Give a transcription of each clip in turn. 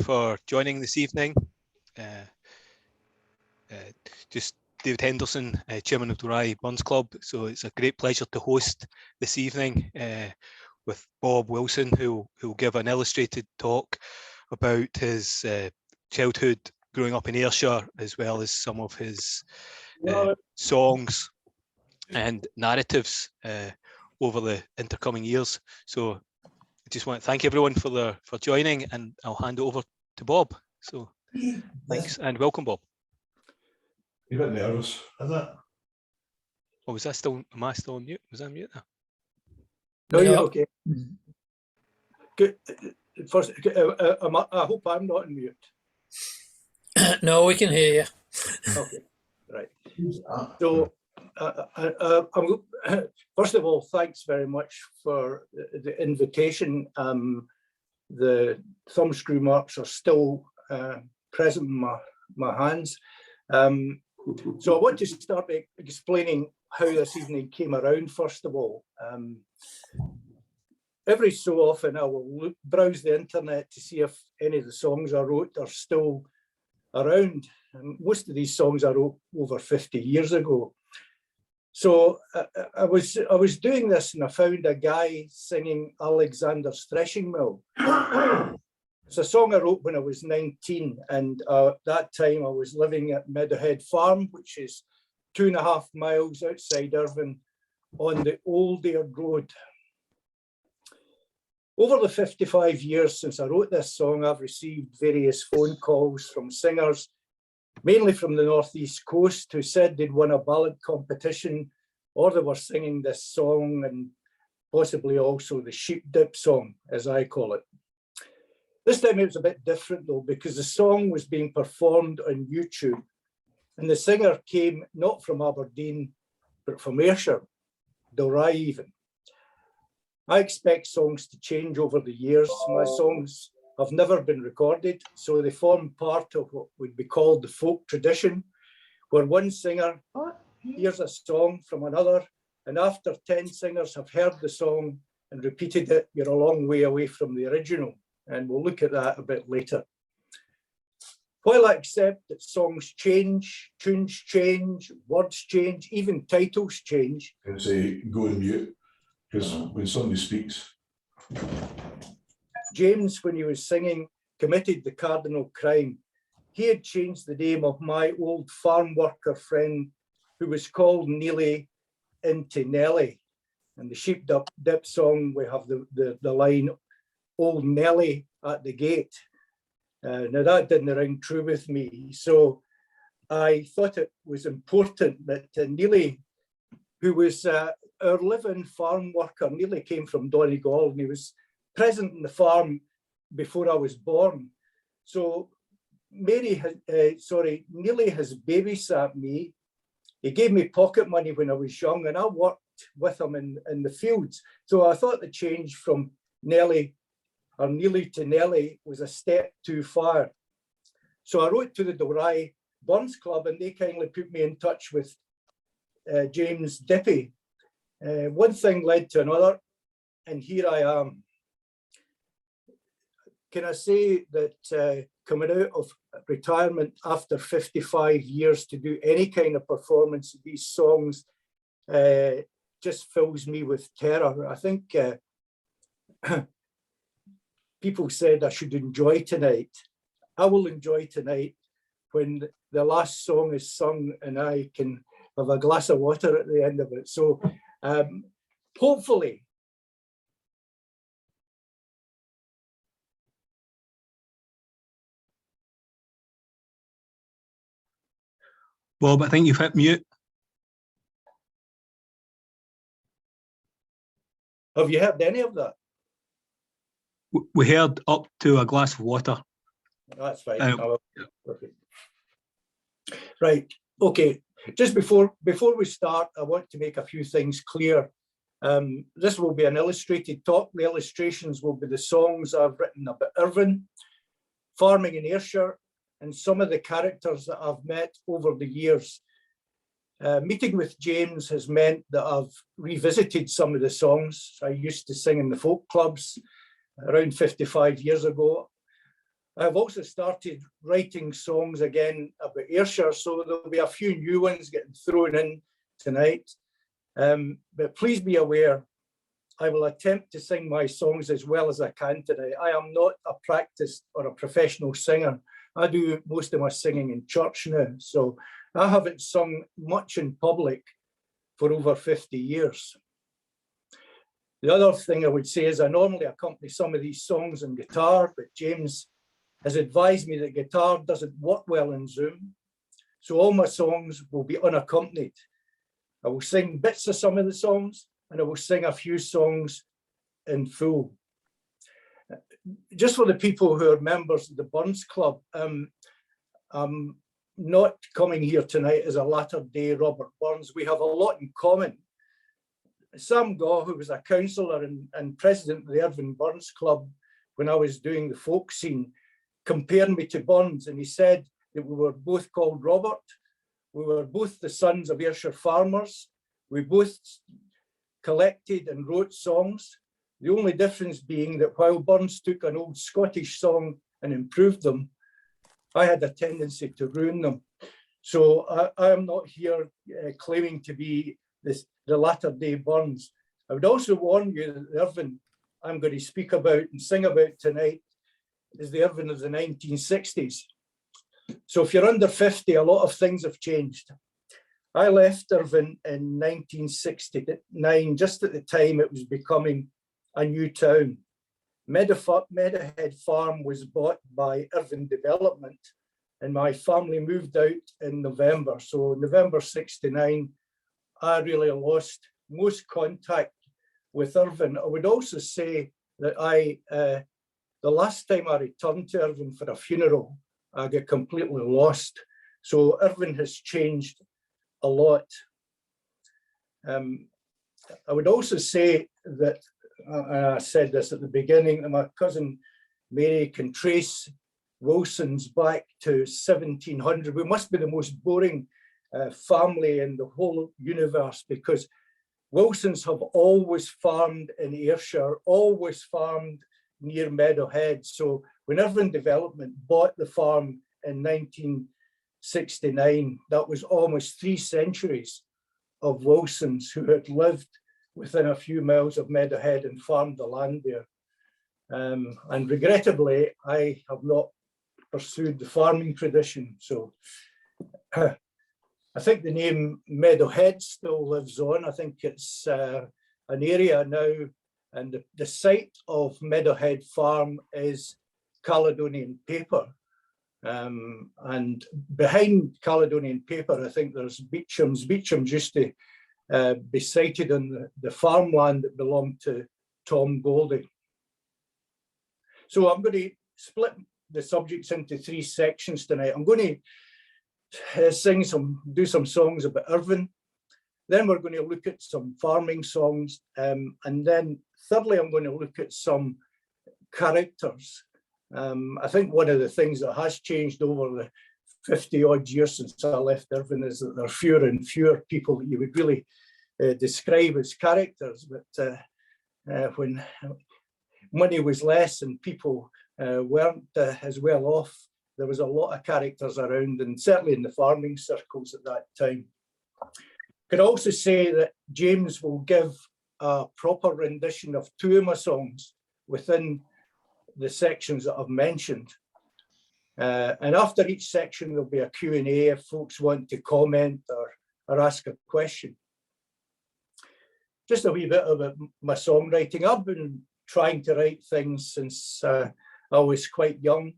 for joining this evening. Just David Henderson, Chairman of Dalry Burns Club. So it's a great pleasure to host this evening with Bob Wilson, who will give an illustrated talk about his childhood growing up in Ayrshire, as well as some of his songs and narratives over the intercoming years. So I just want to thank everyone for joining, and I'll hand it over to Bob. So thanks and welcome, Bob. You're a bit nervous, is it? Oh, was that still? Am I still on mute? Was I on mute now? No, you're okay. Good. First, I hope I'm not on mute. No, we can hear you. Okay, right. So, first of all, thanks very much for the invitation. The thumbscrew marks are still present in my hands. So I want to start by explaining how this evening came around, first of all. Every so often I will browse the internet to see if any of the songs I wrote are still around. And most of these songs I wrote over 50 years ago. So I was doing this and I found a guy singing Alexander's Threshing Mill. It's a song I wrote when I was 19, and at that time I was living at Meadowhead Farm, which is 2.5 miles outside Irvine on the Old Ayr Road. Over the 55 years since I wrote this song, I've received various phone calls from singers, mainly from the northeast coast, who said they'd won a ballad competition, or they were singing this song, and possibly also the sheep dip song, as I call it. This time it was a bit different though, because the song was being performed on YouTube, and the singer came not from Aberdeen, but from Ayrshire, Dalry even. I expect songs to change over the years. My songs have never been recorded, so they form part of what would be called the folk tradition, where one singer hears a song from another, and after 10 singers have heard the song and repeated it, you're a long way away from the original. And we'll look at that a bit later. While I accept that songs change, tunes change, words change, even titles change. And say, go on mute, because when somebody speaks. James, when he was singing, committed the cardinal crime. He had changed the name of my old farm worker friend, who was called Neely, into Nelly. And the sheep dip song, we have the line, Old Nelly at the gate. Now that didn't ring true with me, so I thought it was important that Neely, who was our living farm worker, Neely came from Donegal, and he was present in the farm before I was born. So Neely has babysat me. He gave me pocket money when I was young, and I worked with him in the fields. So I thought the change from Nelly or Neely to Nelly was a step too far. So I wrote to the Dalry Burns Club, and they kindly put me in touch with James Dippy. One thing led to another, and here I am. Can I say that coming out of retirement after 55 years to do any kind of performance of these songs just fills me with terror. I think people said I should enjoy tonight. I will enjoy tonight when the last song is sung and I can have a glass of water at the end of it. So hopefully, Bob, I think you've hit mute. have you heard any of that? We heard up to a glass of water. That's fine. Perfect. Right. Okay. Just before we start, I want to make a few things clear. This will be an illustrated talk. The illustrations will be the songs I've written about Irvine, farming in Ayrshire, and some of the characters that I've met over the years. Meeting with James has meant that I've revisited some of the songs I used to sing in the folk clubs around 55 years ago. I've also started writing songs again about Ayrshire, so there'll be a few new ones getting thrown in tonight. But please be aware, I will attempt to sing my songs as well as I can tonight. I am not a practiced or a professional singer. I do most of my singing in church now, so I haven't sung much in public for over 50 years. The other thing I would say is I normally accompany some of these songs on guitar, but James has advised me that guitar doesn't work well in Zoom, so all my songs will be unaccompanied. I will sing bits of some of the songs, and I will sing a few songs in full. Just for the people who are members of the Burns Club, I'm not coming here tonight as a latter-day Robert Burns. We have a lot in common. Sam Gaw, who was a councillor and president of the Irvine Burns Club when I was doing the folk scene, compared me to Burns, and he said that we were both called Robert. We were both the sons of Ayrshire farmers. We both collected and wrote songs. The only difference being that while Burns took an old Scottish song and improved them, I had a tendency to ruin them. So I am not here claiming to be the latter-day Burns. I would also warn you that the Irvine I'm going to speak about and sing about tonight is the Irvine of the 1960s. So if you're under 50, a lot of things have changed. I left Irvine in 1969, just at the time it was becoming a new town. Meadowhead Farm was bought by Irvine Development, and my family moved out in November. So November 69, I really lost most contact with Irvine. I would also say that the last time I returned to Irvine for a funeral, I got completely lost. So Irvine has changed a lot. I would also say that, I said this at the beginning, that my cousin Mary can trace Wilson's back to 1700. We must be the most boring family in the whole universe, because Wilsons have always farmed in Ayrshire, always farmed near Meadowhead. So when Irvine Development bought the farm in 1969, that was almost 3 centuries of Wilsons who had lived within a few miles of Meadowhead and farmed the land there. And regrettably, I have not pursued the farming tradition. So I think the name Meadowhead still lives on. I think it's an area now, and the site of Meadowhead Farm is Caledonian Paper. And behind Caledonian Paper, I think there's Beecham's. Beecham's used to be sited on the farmland that belonged to Tom Goldie. So I'm going to split the subjects into 3 sections tonight. I'm going to do some songs about Irvine. Then we're going to look at some farming songs. And then thirdly, I'm going to look at some characters. I think one of the things that has changed over the 50 odd years since I left Irvine is that there are fewer and fewer people that you would really describe as characters. But when money was less and people weren't as well off, there was a lot of characters around, and certainly in the farming circles at that time. Could also say that James will give a proper rendition of 2 of my songs within the sections that I've mentioned. And after each section, there'll be a Q&A if folks want to comment or ask a question. Just a wee bit about my songwriting. I've been trying to write things since I was quite young.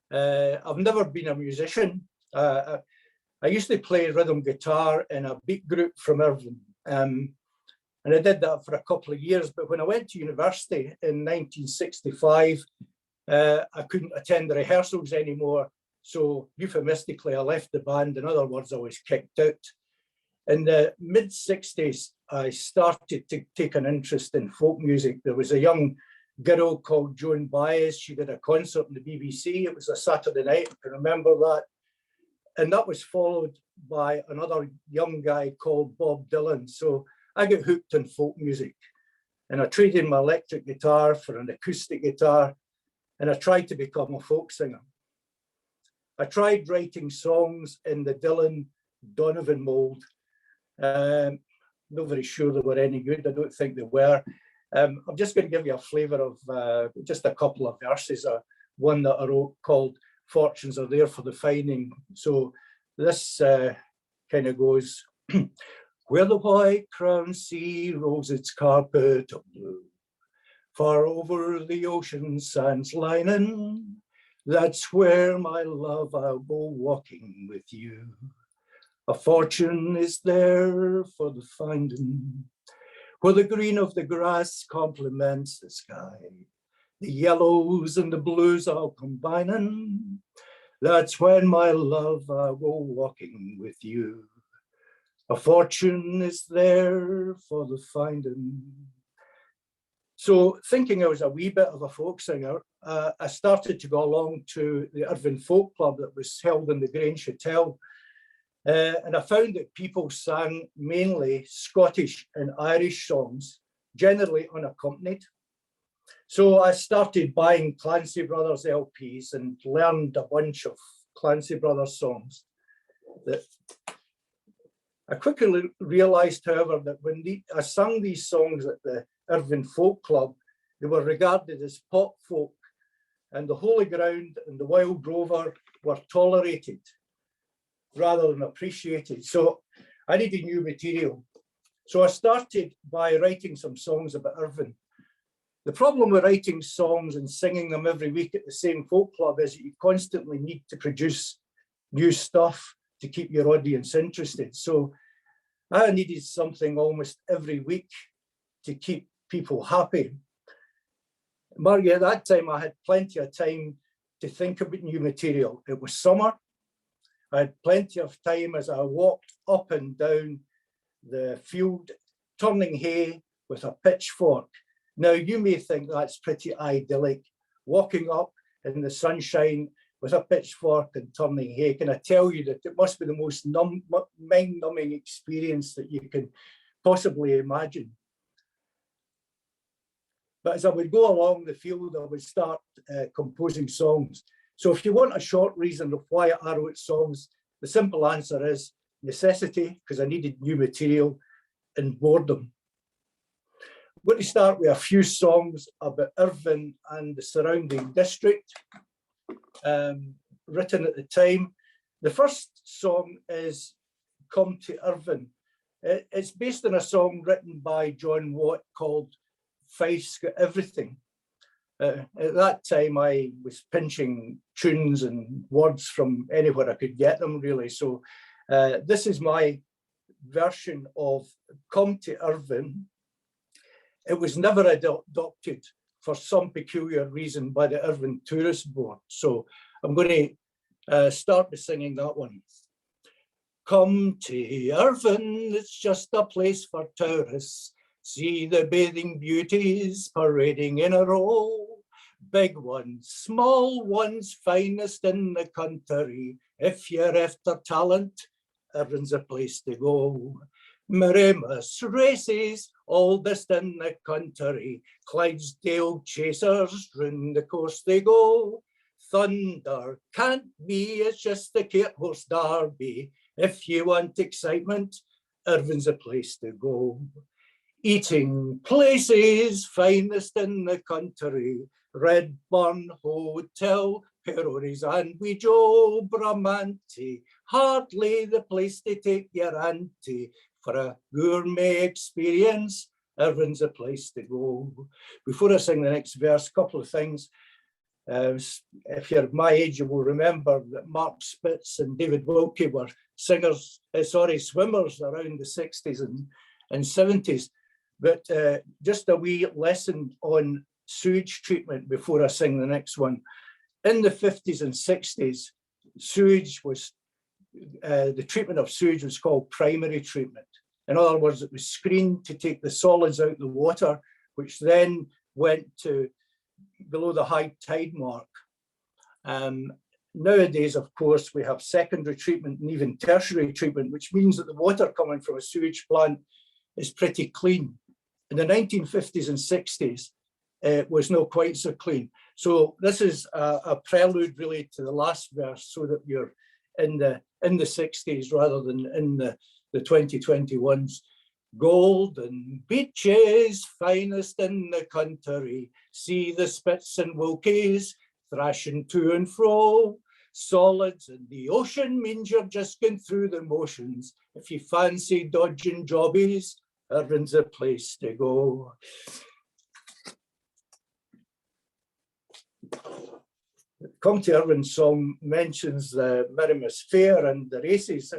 I've never been a musician. I used to play rhythm guitar in a beat group from Irvine. And I did that for a couple of years. But when I went to university in 1965, I couldn't attend the rehearsals anymore. So euphemistically, I left the band. In other words, I was kicked out. In the mid-60s, I started to take an interest in folk music. There was a young girl called Joan Baez. She did a concert on the BBC. It was a Saturday night, I can remember that. And that was followed by another young guy called Bob Dylan. So I got hooked on folk music. And I traded my electric guitar for an acoustic guitar. and I tried to become a folk singer. I tried writing songs in the Dylan Donovan mould. Not very sure they were any good. I don't think they were. I'm just going to give you a flavour of just a couple of verses. One that I wrote called "Fortunes Are There for the Finding." So this kind of goes, where the white crown sea rolls its carpet of blue, far over the ocean sands lining, that's where, my love, I'll go walking with you. A fortune is there for the finding, where the green of the grass complements the sky, the yellows and the blues all combining, that's when, my love, I'll go walking with you. A fortune is there for the finding. So thinking I was a wee bit of a folk singer, I started to go along to the Irvine Folk Club that was held in the Grange Hotel. And I found that people sang mainly Scottish and Irish songs, generally unaccompanied. So I started buying Clancy Brothers LPs and learned a bunch of Clancy Brothers songs. That I quickly realised, however, that when I sang these songs at the Irvine Folk Club, they were regarded as pop folk, and the Holy Ground and the Wild Rover were tolerated rather than appreciated. So I needed new material. So I started by writing some songs about Irvine. The problem with writing songs and singing them every week at the same folk club is that you constantly need to produce new stuff to keep your audience interested. So I needed something almost every week to keep people happy. Margie, at that time, I had plenty of time to think about new material. It was summer. I had plenty of time as I walked up and down the field, turning hay with a pitchfork. Now, you may think that's pretty idyllic, walking up in the sunshine with a pitchfork and turning hay. Can I tell you that it must be the most mind-numbing experience that you can possibly imagine. But as I would go along the field, I would start composing songs. So if you want a short reason of why I wrote songs, the simple answer is necessity, because I needed new material, and boredom. I'm going to start with a few songs about Irvine and the surrounding district, written at the time. The first song is "Come to Irvine." It's based on a song written by John Watt called "Fife's Got Everything." At that time, I was pinching tunes and words from anywhere I could get them, really. So this is my version of "Come to Irvine." It was never adopted for some peculiar reason by the Irvine Tourist Board. So I'm going to start by singing that one. Come to Irvine, it's just a place for tourists. See the bathing beauties parading in a row. Big ones, small ones, finest in the country. If you're after talent, Irvine's a place to go. Miramus races, oldest in the country. Clydesdale chasers, round the course they go. Thunder can't be, it's just the Cape Horse Derby. If you want excitement, Irvine's a place to go. Eating places, finest in the country. Redburn Hotel, Peroni's and Wee Joe, Bramante, hardly the place to take your auntie. For a gourmet experience, Irvine's a place to go. Before I sing the next verse, a couple of things. If you're my age, you will remember that Mark Spitz and David Wilkie were swimmers around the 60s and 70s. But just a wee lesson on sewage treatment before I sing the next one. In the 50s and 60s, sewage was, the treatment of sewage was called primary treatment. In other words, it was screened to take the solids out of the water, which then went to below the high tide mark. Nowadays, of course, we have secondary treatment and even tertiary treatment, which means that the water coming from a sewage plant is pretty clean. In the 1950s and 60s, it was not quite so clean. So this is a prelude really to the last verse, so that you're in the 60s rather than in the 2021s. Golden beaches, finest in the country, see the spits and wilkies thrashing to and fro. Solids in the ocean means you're just going through the motions. If you fancy dodging jobbies, Irvine's a place to go. The Come to Irvine song mentions the Mirimus Fair and the races.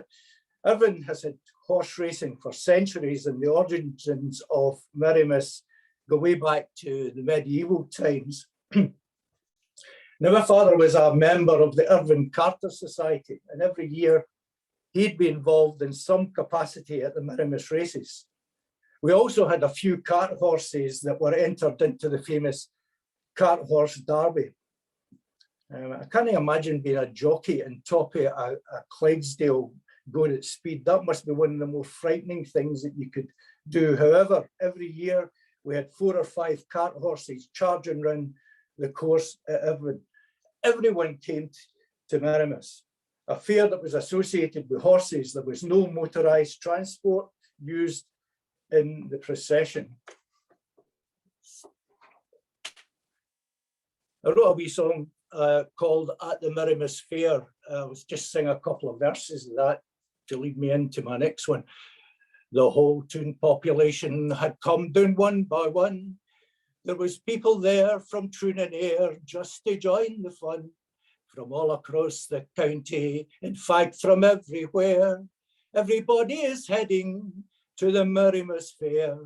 Irvine has had horse racing for centuries, and the origins of Mirimus go way back to the medieval times. Now, my father was a member of the Irvine Carter Society, and every year he'd be involved in some capacity at the Mirimus races. We also had a few cart horses that were entered into the famous cart horse derby. I can't imagine being a jockey on top of a Clydesdale going at speed. That must be one of the most frightening things that you could do. However, every year we had 4 or 5 cart horses charging around the course at Irvine. Everyone came to Mirimus, a fair that was associated with horses. There was no motorised transport used in the procession. I wrote a wee song called At the Mirimus Fair. I was just sing a couple of verses of that to lead me into my next one. The whole town population had come down one by one. There was people there from Troon and Ayr just to join the fun. From all across the county, in fact from everywhere. Everybody is heading to the Mirimus Fair.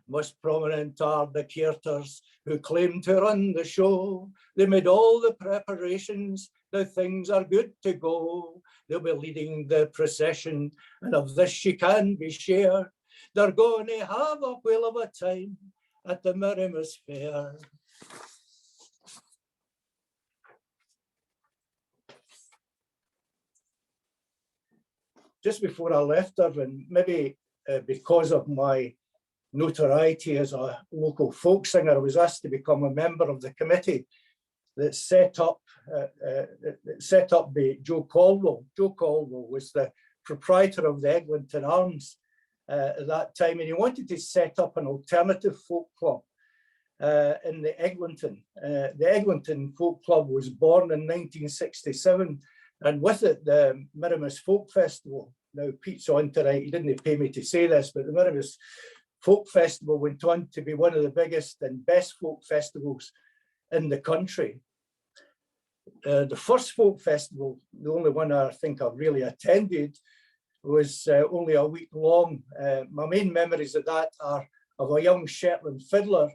Most prominent are the caterers who claim to run the show. They made all the preparations, now things are good to go. They'll be leading the procession, and of this you can be sure. They're going to have a whale of a time at the Mirimus Fair. Just before I left Irvine, maybe because of my notoriety as a local folk singer, I was asked to become a member of the committee that set up by Joe Caldwell. Joe Caldwell was the proprietor of the Eglinton Arms at that time, and he wanted to set up an alternative folk club in the Eglinton. The Eglinton Folk Club was born in 1967, and with it the Mirimus Folk Festival. Now Pete's on tonight, he didn't pay me to say this, but the Mirimus Folk Festival went on to be one of the biggest and best folk festivals in the country. The first folk festival, the only one I think I've really attended, was only a week long. My main memories of that are of a young Shetland fiddler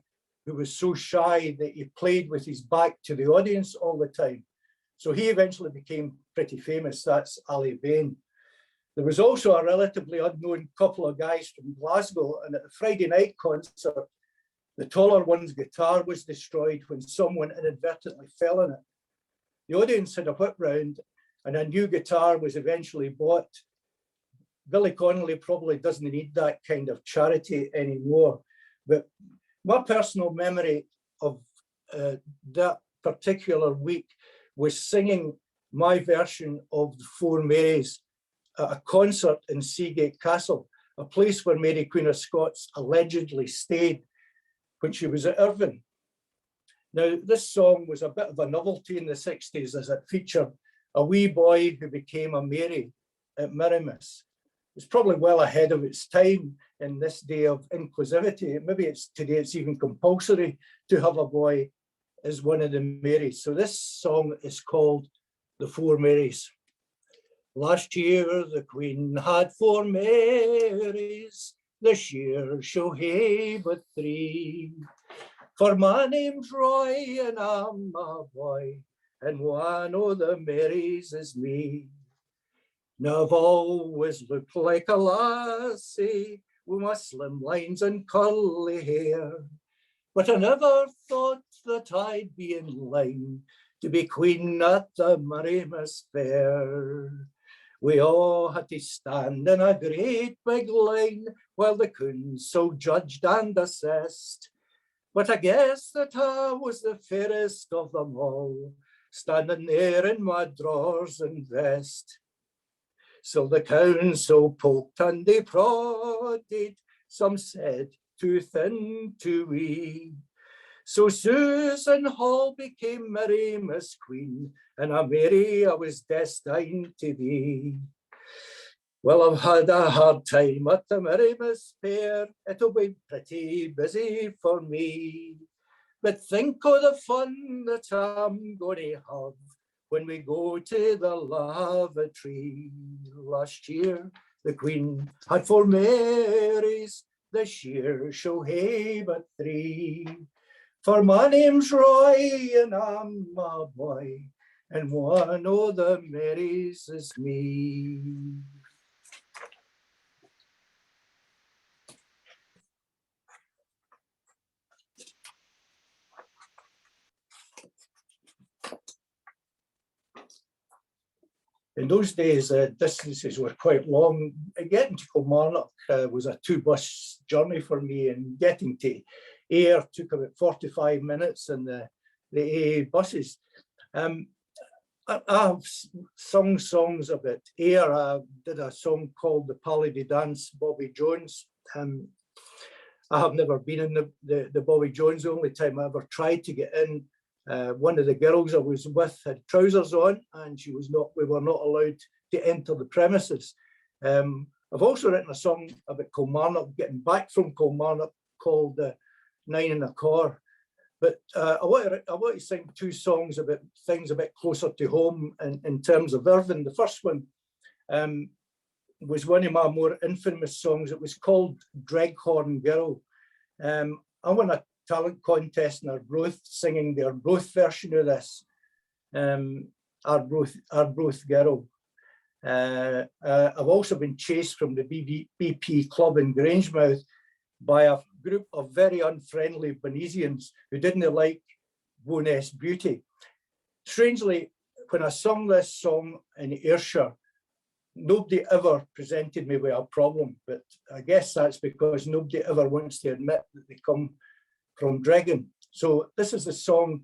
who was so shy that he played with his back to the audience all the time. So he eventually became pretty famous. That's Ali Bain. There was also a relatively unknown couple of guys from Glasgow, and at the Friday night concert, the taller one's guitar was destroyed when someone inadvertently fell on it. The audience had a whip round, and a new guitar was eventually bought. Billy Connolly probably doesn't need that kind of charity anymore, but my personal memory of that particular week was singing my version of the Four Marys at a concert in Seagate Castle, a place where Mary Queen of Scots allegedly stayed when she was at Irvine. Now, this song was a bit of a novelty in the 60s as it featured a wee boy who became a Mary at Mirimus. It's probably well ahead of its time in this day of inclusivity. Maybe today it's even compulsory to have a boy as one of the Marys. So this song is called The Four Marys. Last year the Queen had 4 Marys, this year she'll hae but 3. For my name's Roy and I'm a boy, and one o' the Marys is me. Now I've always looked like a lassie with my slim lines and curly hair, but I never thought that I'd be in line to be queen at the Mirimus Fair. We all had to stand in a great big line while the council judged and assessed. But I guess that I was the fairest of them all, standing there in my drawers and vest. So the council poked and they prodded, some said too thin, too wee. So Susan Hall became Mary Miss Queen, and a Mary I was destined to be. Well, I've had a hard time at the Mary Miss Fair. It'll be pretty busy for me. But think of the fun that I'm going to have when we go to the lavatory. Last year, the Queen had 4 Marys. This year, she'll hae but 3. For my name's Roy, and I'm a boy, and one of the Marys is me. In those days, distances were quite long. Getting to Kilmarnock was a 2-bus journey for me, and getting to Ayr took about 45 minutes in the AA buses. I have sung songs about Ayr. I did a song called The Palady Dance, Bobby Jones. I have never been in the Bobby Jones. The only time I ever tried to get in, one of the girls I was with had trousers on, and we were not allowed to enter the premises. I've also written a song about Kilmarnock, getting back from Kilmarnock, called 9 and a Core. But I want to sing 2 songs about things a bit closer to home in terms of Irvine. The first one was one of my more infamous songs. It was called Dreghorn Girl. I won a talent contest in Arbroath singing the Arbroath version of this, Arbroath Girl. I've also been chased from the BP club in Grangemouth by a group of very unfriendly Bernesians who didn't like Bowness Beauty. Strangely, when I sung this song in Ayrshire, nobody ever presented me with a problem, but I guess that's because nobody ever wants to admit that they come from Dreghorn. So this is the song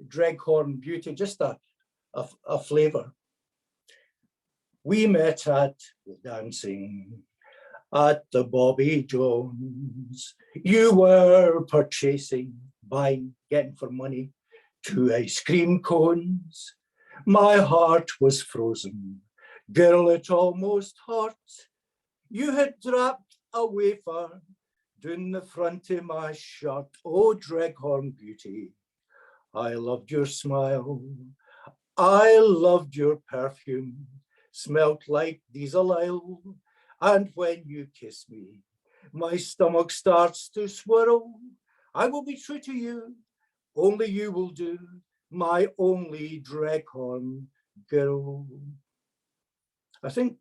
Dreghorn Beauty, just a flavour. We met at the dancing at the Bobby Jones. You were purchasing, buying, getting for money 2 ice cream cones. My heart was frozen. Girl, it almost hurt. You had dropped a wafer down the front of my shirt. Oh, Dreghorn Beauty, I loved your smile. I loved your perfume. Smelt like diesel oil. And when you kiss me, my stomach starts to swirl. I will be true to you. Only you will do. My only Dreghorn girl. I think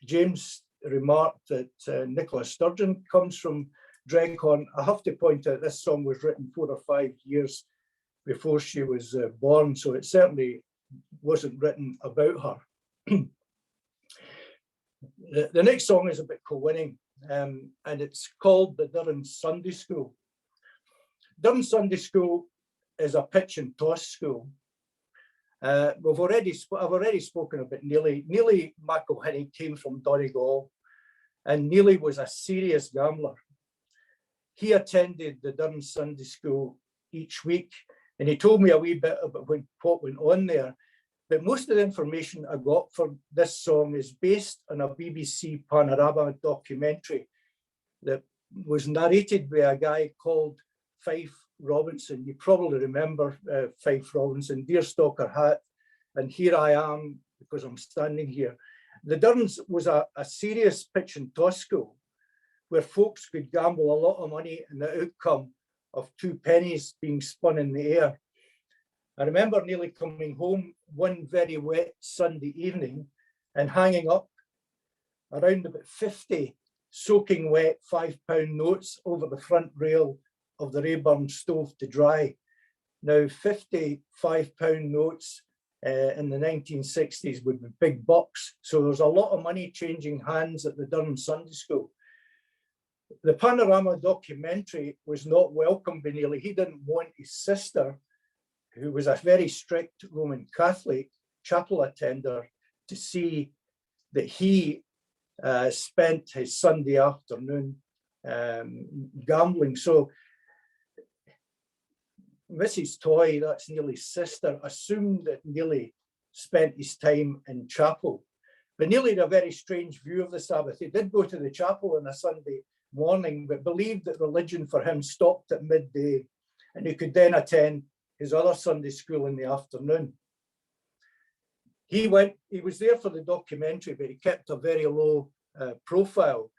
James remarked that Nicola Sturgeon comes from Dreghorn. I have to point out this song was written 4 or 5 years before she was born, so it certainly wasn't written about her. The next song is about co-winning, and it's called the Durham Sunday School. Durham Sunday School is a pitch and toss school. I've already spoken about Neely. Neely McElhinney came from Donegal, and Neely was a serious gambler. He attended the Durham Sunday School each week, and he told me a wee bit about what went on there. But most of the information I got for this song is based on a BBC Panorama documentary that was narrated by a guy called Fife Robinson. You probably remember Fife Robinson, deerstalker hat, and here I am because I'm standing here. The Durhams was a serious pitch and toss school where folks could gamble a lot of money in the outcome of 2 pennies being spun in the air. I remember nearly coming home one very wet Sunday evening and hanging up around about 50 soaking wet £5 notes over the front rail of the Rayburn stove to dry. Now, 50 £5 notes in the 1960s would be big bucks. So there's a lot of money changing hands at the Durham Sunday School. The Panorama documentary was not welcome by Neely. He didn't want his sister, who was a very strict Roman Catholic chapel attender, to see that he spent his Sunday afternoon gambling. So Mrs. Toy, that's Neely's sister, assumed that Neely spent his time in chapel. But Neely had a very strange view of the Sabbath. He did go to the chapel on a Sunday morning, but believed that religion for him stopped at midday, and he could then attend his other Sunday school in the afternoon. He was there for the documentary, but he kept a very low profile.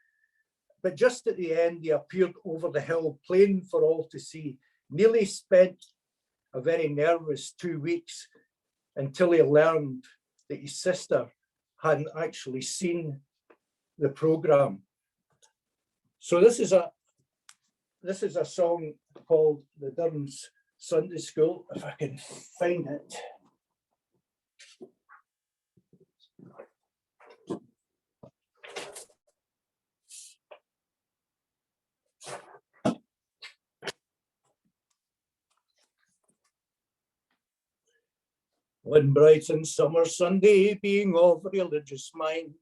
But just at the end, he appeared over the hill, plain for all to see. Neely spent a very nervous 2 weeks until he learned that his sister hadn't actually seen the program. So this is a song called The Durham's Sunday School, if I can find it. One bright and summer Sunday, being of religious mind,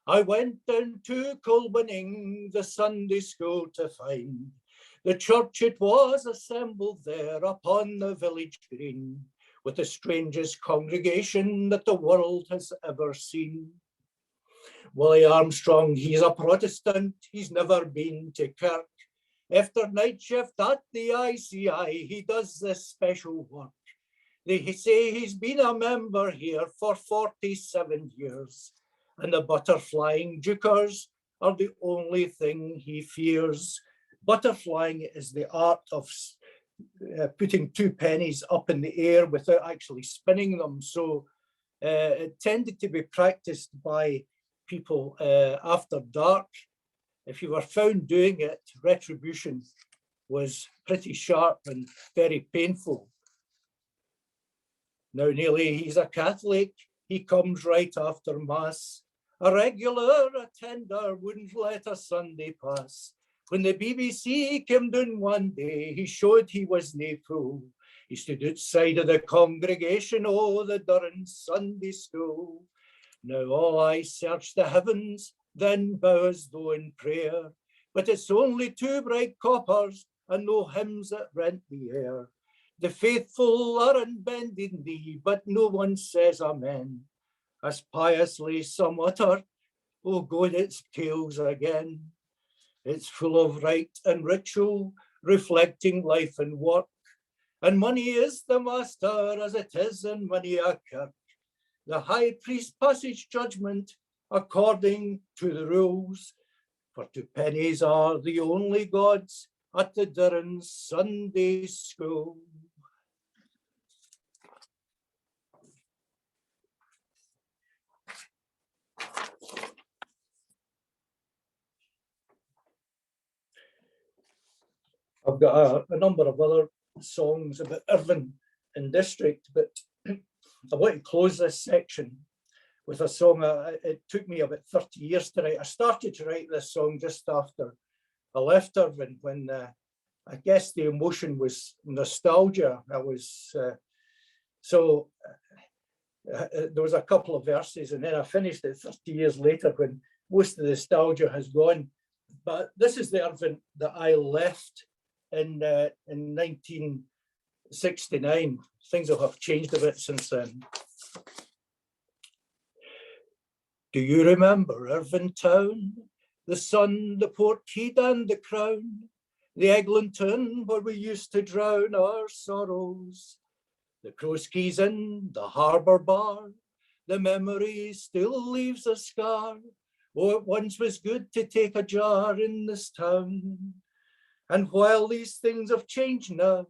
I went down to Colbaning, the Sunday school to find. The church it was assembled there upon the village green, with the strangest congregation that the world has ever seen. Willie Armstrong, he's a Protestant, he's never been to kirk. After night shift at the ICI, he does this special work. They say he's been a member here for 47 years, and the butterflying jukers are the only thing he fears. Butterflying is the art of putting 2 pennies up in the air without actually spinning them. So it tended to be practiced by people after dark. If you were found doing it, retribution was pretty sharp and very painful. Now Neely, he's a Catholic, he comes right after Mass. A regular attender wouldn't let a Sunday pass. When the BBC came down one day, he showed he was nae fool. He stood outside of the congregation, oh, the Durham Sunday School. Now all eyes search the heavens, then bow as though in prayer. But it's only 2 bright coppers and no hymns that rent the air. The faithful are on bended knee, but no one says amen. As piously some utter, oh God, it's tales again. It's full of rite and ritual, reflecting life and work. And money is the master, as it is in many a kirk. The high priest passes judgment according to the rules. For 2 pennies are the only gods at the Durham Sunday School. I've got a number of other songs about Irvine and district, but I want to close this section with a song. It took me about 30 years to write. I started to write this song just after I left Irvine, when I guess the emotion was nostalgia. There was a couple of verses, and then I finished it 30 years later when most of the nostalgia has gone. But this is the Irvine that I left in 1969. Things will have changed a bit since then. Do you remember Irvine town? The sun, the portkeed and the crown, the Eglinton where we used to drown our sorrows, the Crow's Keys Inn, the harbour bar, the memory still leaves a scar. Oh, it once was good to take a jar in this town. And while these things have changed now,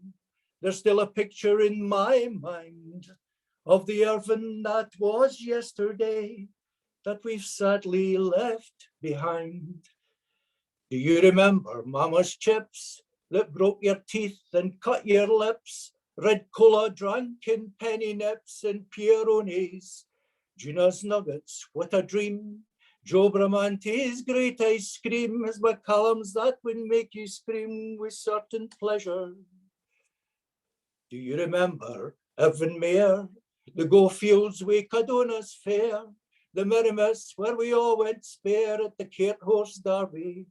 there's still a picture in my mind of the Irvine that was yesterday, that we've sadly left behind. Do you remember Mama's chips that broke your teeth and cut your lips? Red cola drunk in penny nips and Pieronis. Gina's nuggets, what a dream. Joe Bramante's great ice cream is McCallum's that would make you scream with certain pleasure. Do you remember Irvine Mayor, the Go Fields way Cadona's Fair, the Mirimus where we all went spare at the Cart Horse Derby,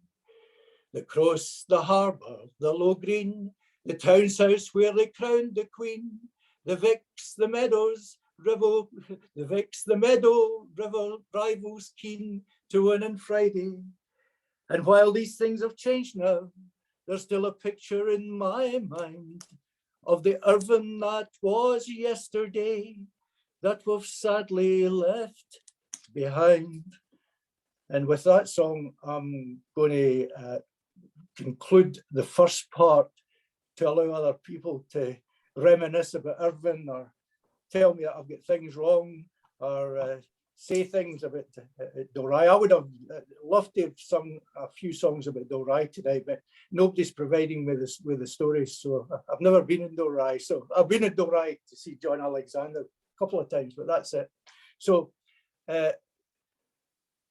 the Cross, the Harbour, the Low Green, the Town's House where they crowned the Queen, the Vicks, the Meadows, Rivel, the Vicks, the Meadow, River, rivals keen to win on Friday. And while these things have changed now, there's still a picture in my mind of the Irvine that was yesterday that we've sadly left behind. And with that song, I'm going to conclude the first part to allow other people to reminisce about Irvine or tell me that I've got things wrong or say things about Dalry. I would have loved to have sung a few songs about Dalry today, but nobody's providing me with the stories. So I've never been in Dalry. So I've been in Dalry to see John Alexander a couple of times, but that's it. So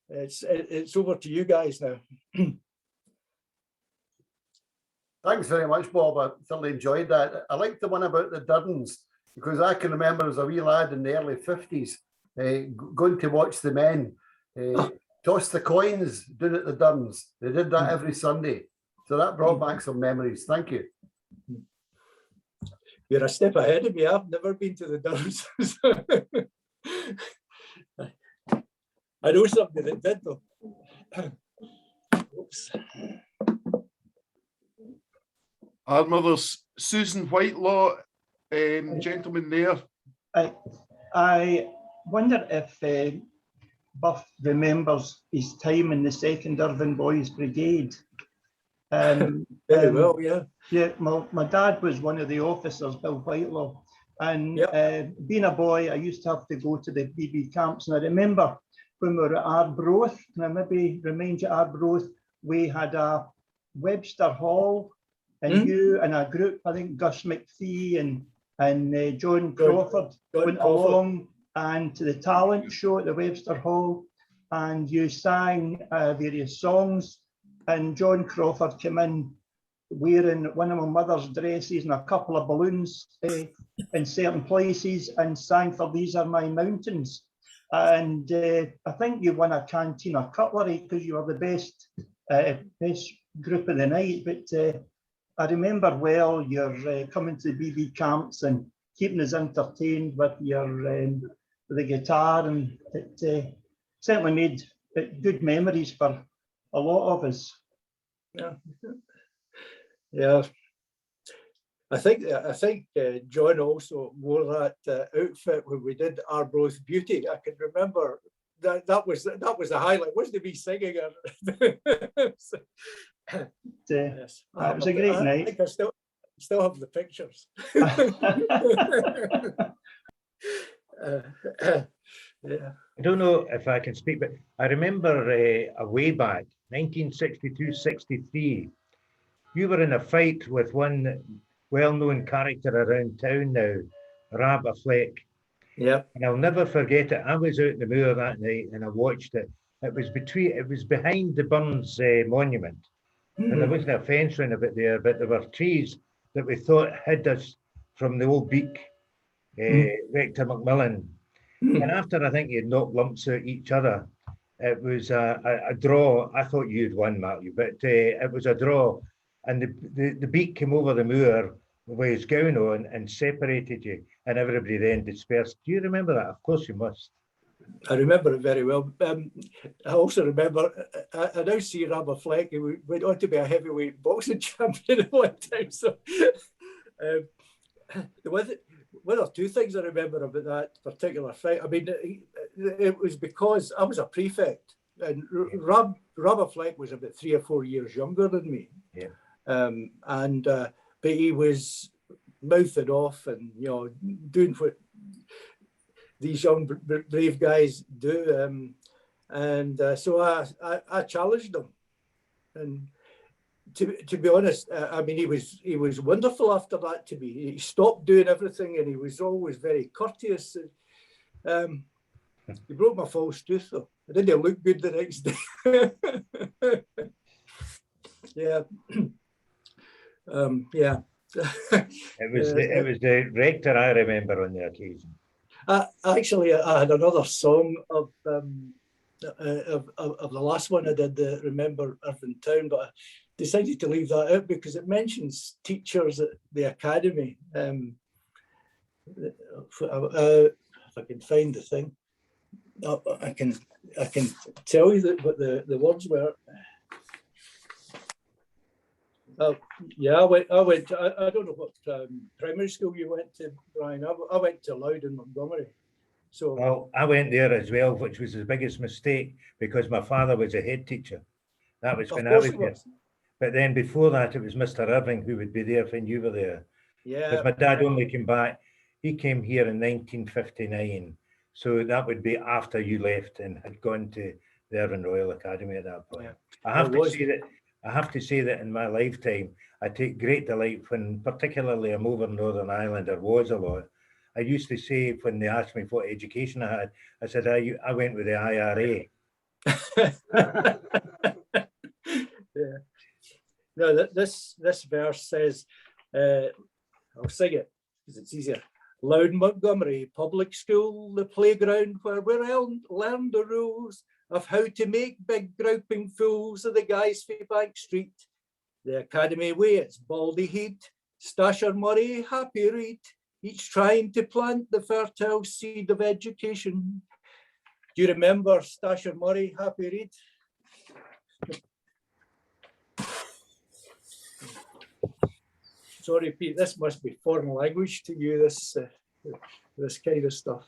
it's over to you guys now. Thanks very much, Bob. I thoroughly enjoyed that. I liked the one about the Durns, because I can remember as a wee lad in the early 50s going to watch the men toss the coins down at the Durns. They did that every Sunday. So that brought back some memories. Thank you. You're a step ahead of me. I've never been to the Durns. I know somebody that did though. Oops. Our mother's Susan Whitelaw, gentleman there. I wonder if Buff remembers his time in the 2nd Irvine Boys Brigade. Very well, yeah. Yeah, my dad was one of the officers, Bill Whitelaw, and being a boy, I used to have to go to the BB camps, and I remember when we were at Arbroath, and I maybe remind you, Arbroath, we had a Webster Hall, and you and a group, I think Gus McPhee and John Crawford went along and to the talent show at the Webster Hall, and you sang various songs, and John Crawford came in wearing one of my mother's dresses and a couple of balloons in certain places and sang For These Are My Mountains. And I think you won a canteen cutlery because you were the best group of the night. But I remember well you're coming to the BB camps and keeping us entertained with your the guitar, and it certainly made good memories for a lot of us. Yeah. I think John also wore that outfit when we did Arbroath Beauty. I can remember that was the highlight. Wasn't it me singing it? Yes, it was a great night. I think I still have the pictures. Yeah. I don't know if I can speak, but I remember a way back, 1962-63, you were in a fight with one well-known character around town now, Rab Fleck. Yeah. And I'll never forget it. I was out in the moor that night and I watched it. It was behind the Burns monument. And there wasn't a fence around about there, but there were trees that we thought hid us from the old beak, Rector Macmillan. And after I think you'd knocked lumps out each other, it was a draw. I thought you'd won, Matthew, but it was a draw. And the beak came over the moor with his gown on and separated you, and everybody then dispersed. Do you remember that? Of course you must. I remember it very well. I also remember, I now see Rabba Fleck, who went on to be a heavyweight boxing champion at one time. So one or two things I remember about that particular fight. I mean, it was because I was a prefect, and Rabba Fleck was about 3 or 4 years younger than me. Yeah. But he was mouthing off and doing what these young brave guys do, so I challenged him, and to be honest, I mean he was wonderful after that to me. He stopped doing everything and he was always very courteous. You broke my false tooth though. I didn't look good the next day. Yeah. Yeah. It was the rector I remember on the occasion. Actually, I had another song of the last one I did, Remember Irvine Town, but I decided to leave that out because it mentions teachers at the academy. If I can find the thing, I can tell you what the words were. Yeah, I went. I don't know what primary school you went to, Brian. I went to Loudon, Montgomery. So well, I went there as well, which was the biggest mistake because my father was a head teacher. That was when I was there. But then before that, it was Mr. Irving who would be there when you were there. Yeah. Because my dad only came back. He came here in 1959, so that would be after you left and had gone to the Irvine Royal Academy at that point. Yeah. I have to say that in my lifetime, I take great delight when, particularly I'm over Northern Ireland, there was a lot. I used to say when they asked me what education I had, I said I went with the IRA. Yeah. No, this verse says, I'll sing it because it's easier. Loudon Montgomery Public School, the playground where we learned the rules of how to make big groping fools of the guys for Bank Street. The academy way, it's Baldy Heat, Stasher Murray, Happy Reed, each trying to plant the fertile seed of education. Do you remember Stasher Murray, Happy Reed? Sorry, Pete, this must be foreign language to you, this kind of stuff.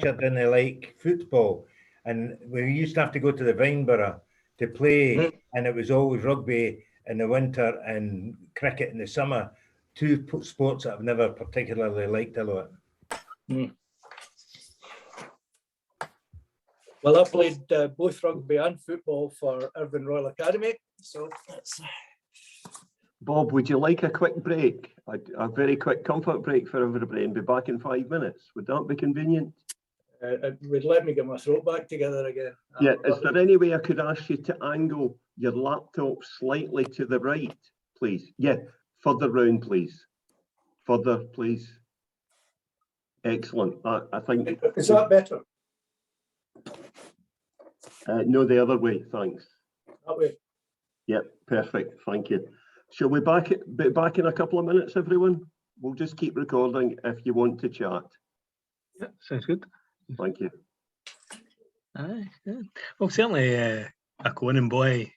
Didn't like football, and we used to have to go to the Vineborough to play, and it was always rugby in the winter and cricket in the summer. Two sports that I've never particularly liked a lot. Well, I played both rugby and football for Irvine Royal Academy, so that's... Bob, would you like a quick break? A very quick comfort break for everybody and be back in 5 minutes? Would that be convenient? It would let me get my throat back together again. Yeah, is there any way I could ask you to angle your laptop slightly to the right, please? Yeah, further round, please. Further, please. Excellent. I think... Is that better? No, the other way, thanks. That way? Yep, perfect, thank you. Shall we be back in a couple of minutes, everyone? We'll just keep recording if you want to chat. Yeah, sounds good. Thank you. Aye, yeah. Well, certainly a Conan boy.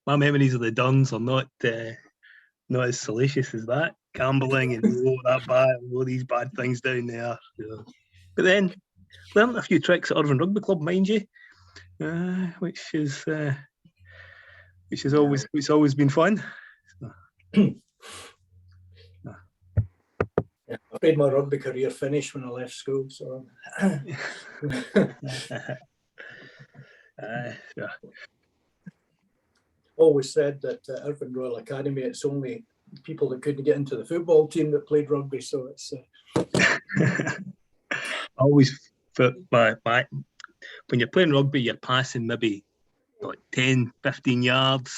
My memories of the Duns are not as salacious as that. Gambling and all these bad things down there. So. But then learned a few tricks at Irvine Rugby Club, mind you, which has always been fun. So. I made my rugby career finish when I left school, so. Yeah. Always said that Irvine Royal Academy, it's only people that couldn't get into the football team that played rugby, so it's... I always felt when you're playing rugby, you're passing maybe like 10, 15 yards,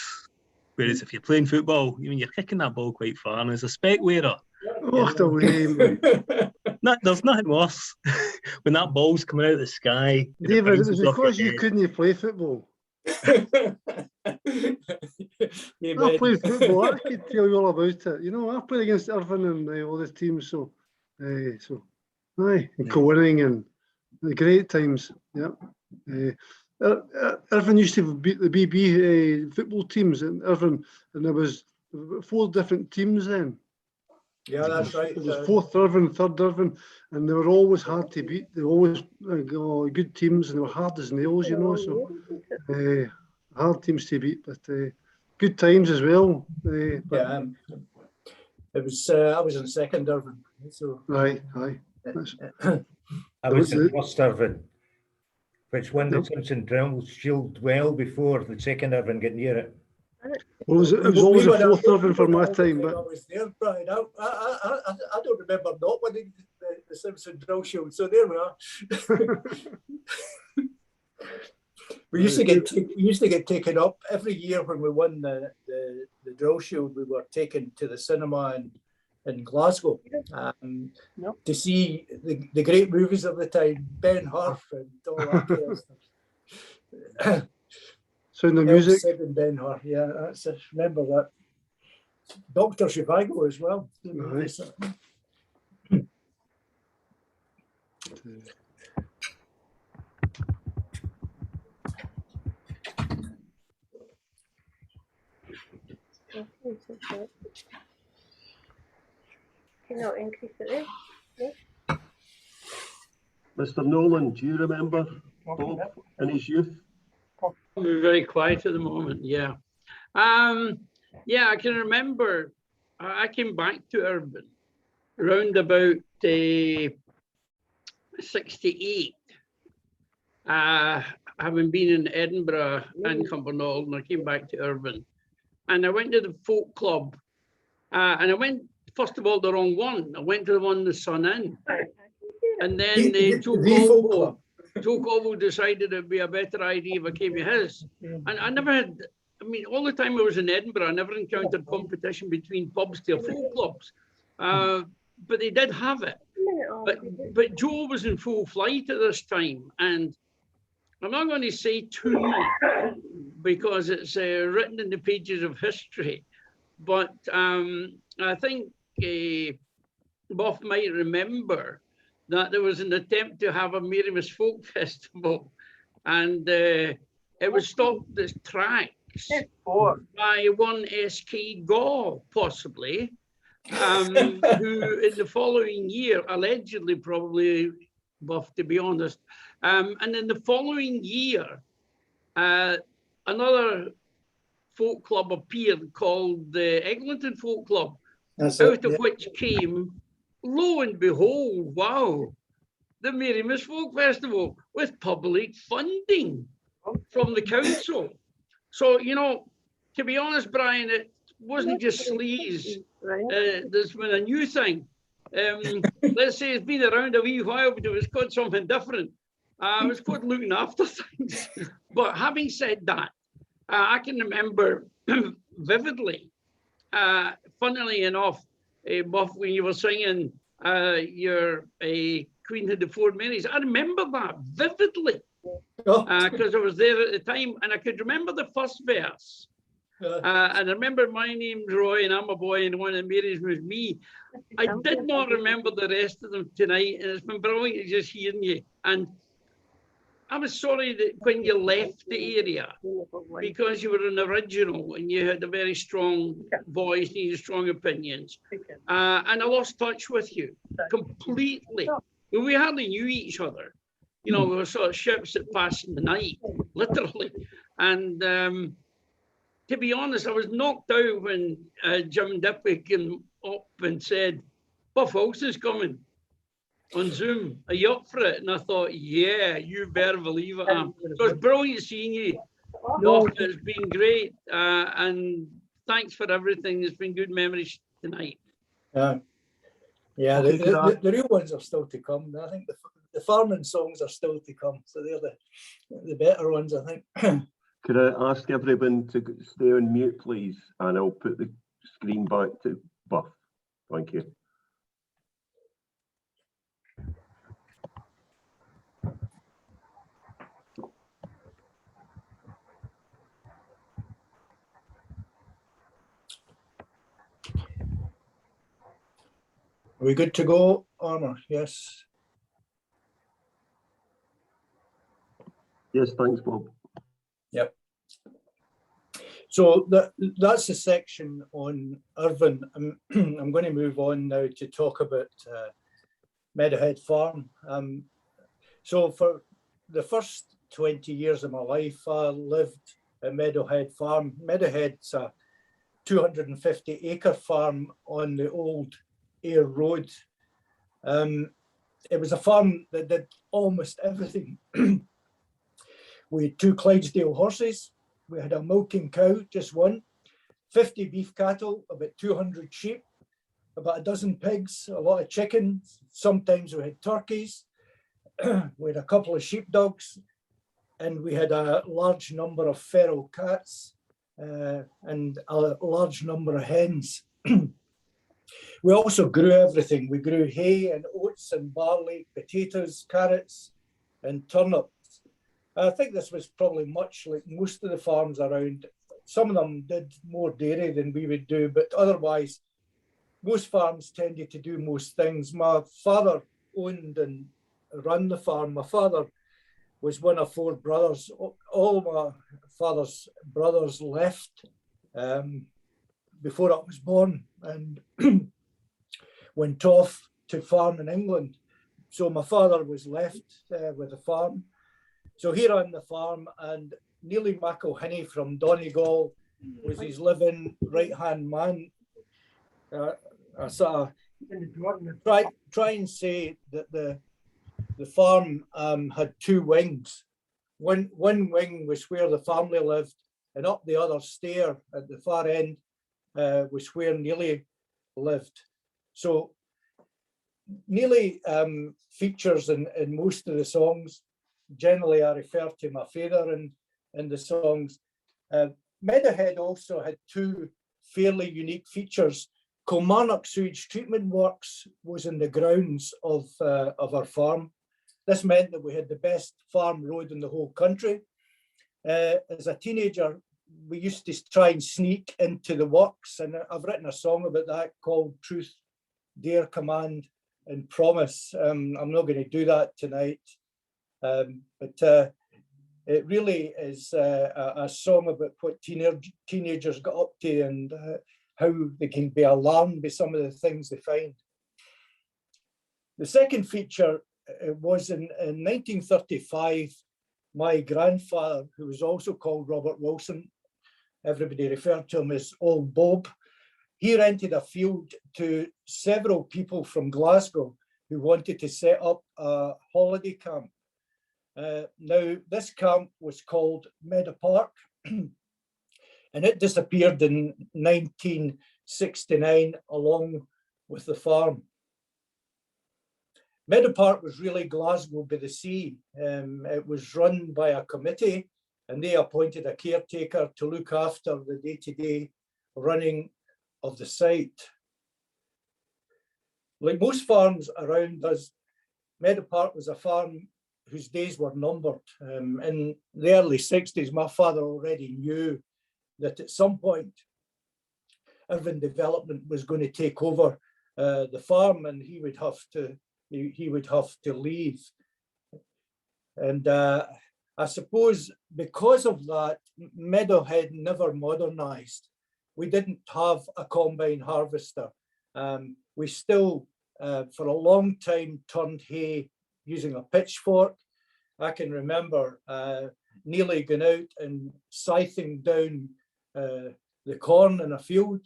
whereas if you're playing football, you're kicking that ball quite far, and as a spec wearer, there's nothing worse when that ball's coming out of the sky. David, it was because you couldn't play football. I played football. I could tell you all about it. You know, I played against Irvine and all the teams, so co-winning and the great times. Yeah. Irvine used to beat the BB football teams in Irvine, and there was 4 different teams then. Yeah, that's right. It was 4th Irvine, 3rd Irvine, and they were always hard to beat. They were always good teams, and they were hard as nails, you know. So hard teams to beat, but good times as well. It was. I was in 2nd Irvine. So. Aye. I was in 1st Irvine, which won the Simpson Drell Shield well before the 2nd Irvine get near it. Well, it was always a 4th Irvine for my time, but I was there, Brian. I don't remember not winning the the Simpson Drill Show. So there we are. We used to get taken up every year when we won the drill shield. We were taken to the cinema in Glasgow to see the great movies of the time, Ben Hur and all that kind of stuff. Sound of Music. And Ben Hur, yeah, that's it. Remember that. Dr. Zhivago as well. Nice. Can you increase it there? Mr. Nolan, do you remember Bob in his youth? We're very quiet at the moment, yeah. Yeah, I can remember I came back to Irvine around about 68. Having been in Edinburgh and Cumbernauld, and I came back to Irvine. And I went to the folk club, and I went, first of all, the wrong one. I went to the one the Sun Inn. And then Joe Colville decided it'd be a better idea if I came to his. And I never had, I mean, all the time I was in Edinburgh, I never encountered competition between pubs to folk clubs. But they did have it. But Joe was in full flight at this time. And I'm not going to say too much because it's written in the pages of history. But I think Boff might remember that there was an attempt to have a Merrimas Folk Festival, and it was stopped at tracks by one S.K. Gaw, possibly, who in the following year, allegedly, probably, Boff, to be honest, and in the following year, another folk club appeared called the Eglinton Folk Club, out of which came, lo and behold, wow, the Merrimas Folk Festival with public funding from the council. So, you know, to be honest, Brian, it wasn't just sleaze. There's been a new thing. Let's say it's been around a wee while, but it was called something different. It was called looking after things. But having said that, I can remember vividly, funnily enough, Buff, when you were singing your Queen of the Four Marys, I remember that vividly because I was there at the time, and I could remember the first verse. And I remember my name's Roy and I'm a boy and one of the Marys was me. I did not remember the rest of them tonight, and it's been brilliant just hearing you. And I was sorry that when you left the area, because you were an original and you had a very strong voice and you had strong opinions, and I lost touch with you completely. We hardly knew each other. You know, we were sort of ships that passed in the night, literally. And to be honest, I was knocked out when Jim Dippy came up and said, Buff Wilson's coming on Zoom. Are you up for it? And I thought, yeah, you better believe it. So it's brilliant seeing you. Buff, it's been great. And thanks for everything. It's been good memories tonight. Yeah, the real ones are still to come. I think the farming songs are still to come. So they're the better ones, I think. Could I ask everyone to stay on mute, please? And I'll put the screen back to Buff. Thank you. Are we good to go, Armour? Yes. Yes, thanks, Bob. Yep. So that's the section on Irvine. I'm going to move on now to talk about Meadowhead Farm. So for the first 20 years of my life, I lived at Meadowhead Farm. Meadowhead's a 250-acre farm on the old Ayr Road. It was a farm that did almost everything. We had 2 Clydesdale horses. We had a milking cow, just one, 50 beef cattle, about 200 sheep, about a dozen pigs, a lot of chickens. Sometimes we had turkeys. We had a couple of sheepdogs, and we had a large number of feral cats and a large number of hens. We also grew everything. We grew hay and oats and barley, potatoes, carrots, and turnips. I think this was probably much like most of the farms around. Some of them did more dairy than we would do, but otherwise, most farms tended to do most things. My father owned and ran the farm. My father was one of four brothers. All my father's brothers left before I was born and went off to farm in England. So my father was left with the farm. So he ran the farm, and Neely McElhinney from Donegal was his living right-hand man. I sort of try and say that the farm had two wings. One wing was where the family lived, and up the other stair at the far end was where Neely lived. So Neely features in most of the songs. Generally, I refer to my father in the songs. Meadowhead also had two fairly unique features. Kilmarnock Sewage Treatment Works was in the grounds of our farm. This meant that we had the best farm road in the whole country. As a teenager, we used to try and sneak into the works, and I've written a song about that called Truth, Dare, Command, and Promise. I'm not going to do that tonight, but it really is a song about what teenagers got up to and how they can be alarmed by some of the things they find. The second feature was in 1935, my grandfather, who was also called Robert Wilson, everybody referred to him as Old Bob, he rented a field to several people from Glasgow who wanted to set up a holiday camp. Now, this camp was called Meadow Park, and it disappeared in 1969 along with the farm. Meadow Park was really Glasgow by the sea. It was run by a committee, and they appointed a caretaker to look after the day-to-day running of the site. Like most farms around us, Meadow Park was a farm whose days were numbered. In the early 60s, my father already knew that at some point, Irvine Development was going to take over the farm, and he would have to leave. And I suppose because of that, Meadowhead never modernised. We didn't have a combine harvester. We still, for a long time, turned hay using a pitchfork. I can remember Neely going out and scything down the corn in a field.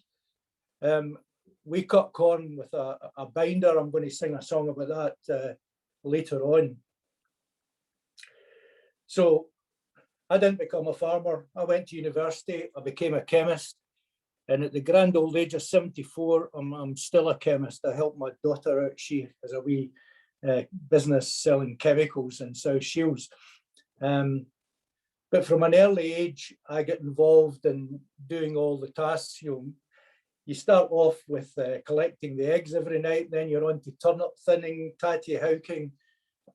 We cut corn with a binder. I'm going to sing a song about that later on. So I didn't become a farmer. I went to university. I became a chemist. And at the grand old age of 74, I'm still a chemist. I help my daughter out. She has a wee business selling chemicals in South Shields. But from an early age, I get involved in doing all the tasks. You start off with collecting the eggs every night, then you're on to turnip thinning, tatty howking.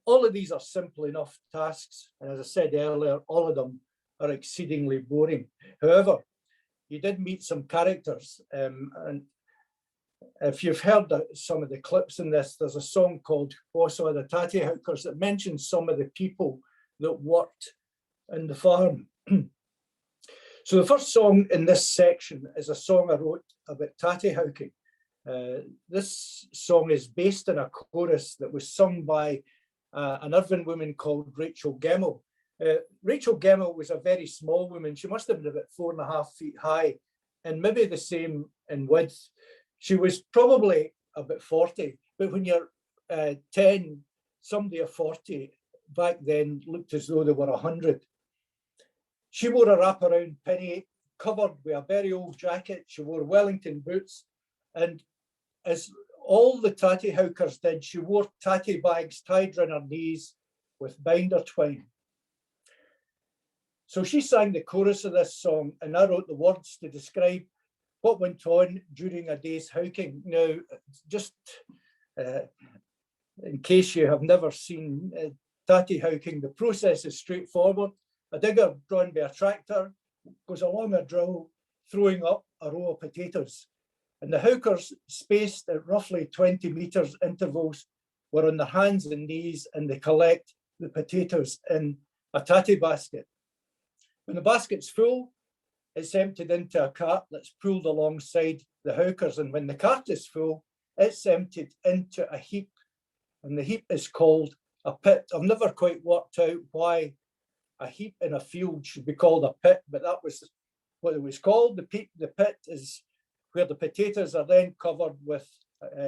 All of these are simple enough tasks. And as I said earlier, all of them are exceedingly boring. However, you did meet some characters. And if you've heard some of the clips in this, there's a song called Also the Tatty Howkers that mentions some of the people that worked in the farm. So the first song in this section is a song I wrote about tatty howking. This song is based on a chorus that was sung by an Irvine woman called Rachel Gemmell. Rachel Gemmell was a very small woman. She must have been about 4.5 feet high and maybe the same in width. She was probably about 40, but when you're 10, somebody of 40 back then looked as though they were 100. She wore a wraparound pinny covered with a very old jacket. She wore Wellington boots, and as all the tatty howkers did, she wore tatty bags tied round her knees with binder twine. So she sang the chorus of this song, and I wrote the words to describe what went on during a day's howking. Now, just in case you have never seen tatty howking, the process is straightforward. A digger drawn by a tractor goes along a drill, throwing up a row of potatoes. And the howkers, spaced at roughly 20 metres intervals, were on their hands and knees, and they collect the potatoes in a tatty basket. When the basket's full, it's emptied into a cart that's pulled alongside the howkers. And when the cart is full, it's emptied into a heap. And the heap is called a pit. I've never quite worked out why a heap in a field should be called a pit, but that was what it was called. The pit is where the potatoes are then covered with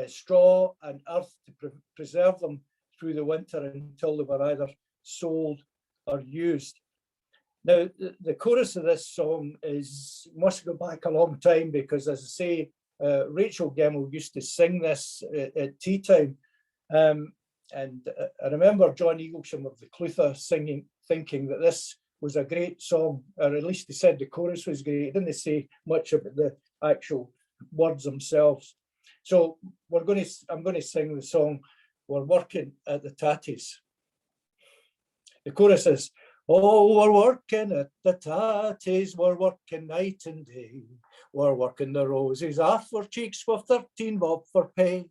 straw and earth to preserve them through the winter until they were either sold or used. Now, the chorus of this song must go back a long time, because, as I say, Rachel Gemmell used to sing this at tea time. And I remember John Eaglesham of the Clutha thinking that this was a great song, or at least he said the chorus was great. He didn't say much about the actual words themselves. So I'm going to sing the song, We're Working at the Tatties. The chorus is, oh, we're working at the tatties, we're working night and day. We're working the roses off our cheeks with 13 bob for pay.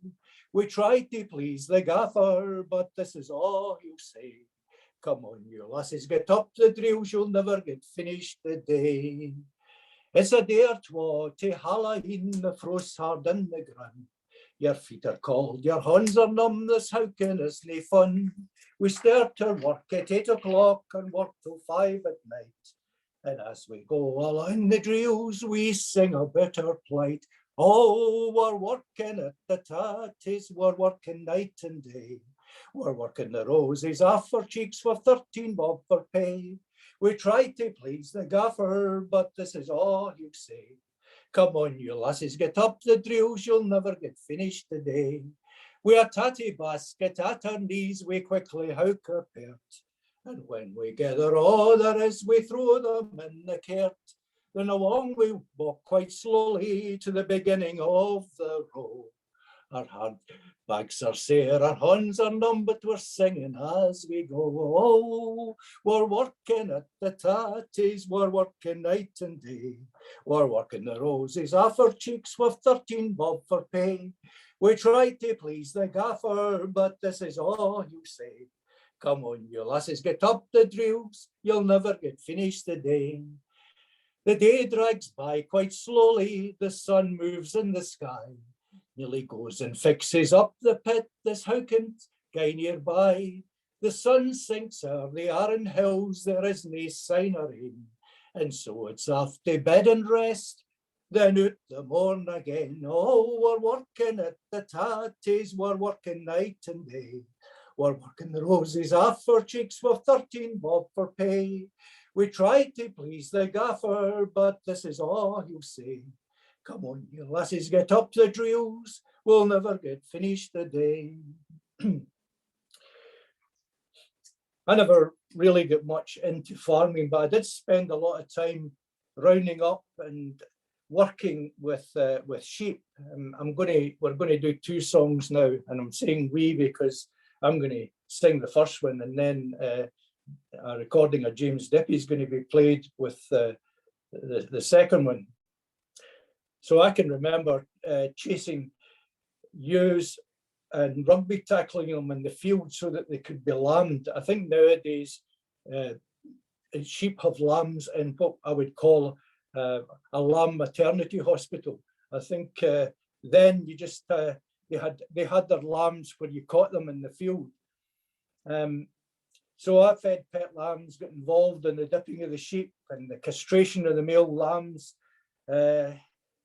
We try to please the gaffer, but this is all you say. Come on, you lasses, get up the drills, you'll never get finished the day. It's a day or twa to Halloween, the frost's hard in the ground. Your feet are cold, your hands are numb, this howking is nae fun. We start our work at 8 o'clock and work till 5 at night. And as we go along the drills, we sing a bitter plight. Oh, we're working at the tatties, we're working night and day. We're working the roses off our cheeks with 13 bob for pay. We try to please the gaffer, but this is all you say. Come on, you lasses, get up the drills, you'll never get finished today. We a tatty basket at our knees, we quickly howk our pert. And when we gather all there is, we throw them in the cart. Then along we walk quite slowly to the beginning of the row. Our hard bags are sore, our hands are numb, but we're singing as we go. Oh, we're working at the tatties, we're working night and day. We're working the roses off our cheeks with 13 bob for pay. We try to please the gaffer, but this is all you say. Come on, you lasses, get up the drills, you'll never get finished the day. The day drags by quite slowly, the sun moves in the sky. Nearly goes and fixes up the pit, this howking's guy nearby. The sun sinks o'er the Arran hills, there is nae sign of rain. And so it's off to bed and rest, then out the morn again. Oh, we're working at the tatties, we're working night and day. We're working the roses off our cheeks with 13 bob for pay. We try to please the gaffer, but this is all you say. Come on, you lasses, get up the drills, we'll never get finished the day. I never really got much into farming, but I did spend a lot of time rounding up and working with sheep. We're going to do two songs now, and I'm saying we because I'm going to sing the first one, and then a recording of James Dippy is going to be played with the second one. So I can remember chasing ewes and rugby tackling them in the field so that they could be lambed. I think nowadays sheep have lambs in what I would call a lamb maternity hospital. I think then you just they had their lambs where you caught them in the field. So I fed pet lambs, got involved in the dipping of the sheep and the castration of the male lambs.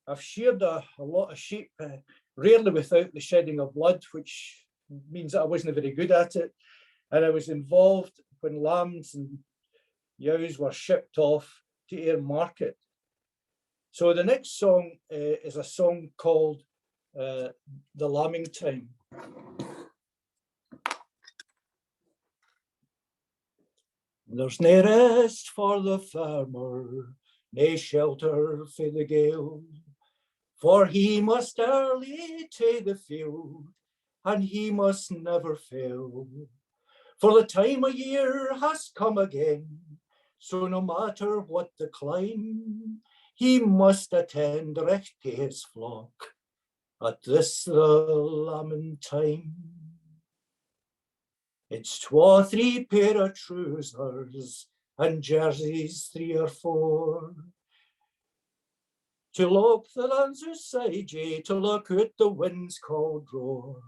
I've sheared a lot of sheep, rarely without the shedding of blood, which means that I wasn't very good at it. And I was involved when lambs and ewes were shipped off to Ayr Market. So the next song is a song called the lambing time. There's nae rest for the farmer, nae shelter for the gale, for he must early to the field, and he must never fail. For the time of year has come again, so no matter what the climb, he must attend recht to his flock at this the lambing time. It's 2 or 3 pair of trousers and jerseys 3 or 4, to look the lands beside ye, to look at the wind's cold roar.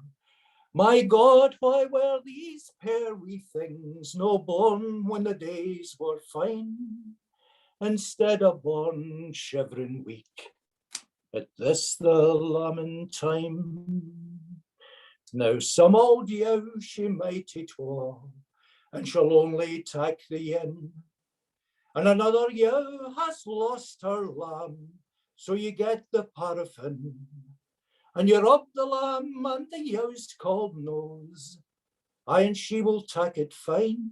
My God, why were these pair wee things no born when the days were fine, instead of born shivering weak at this the lambing time? Now some old yow she mighty twa, and she'll only tak the yen, and another yow has lost her lamb, so you get the paraffin, and you rub the lamb and the yow's cold nose, aye, and she will tak it fine.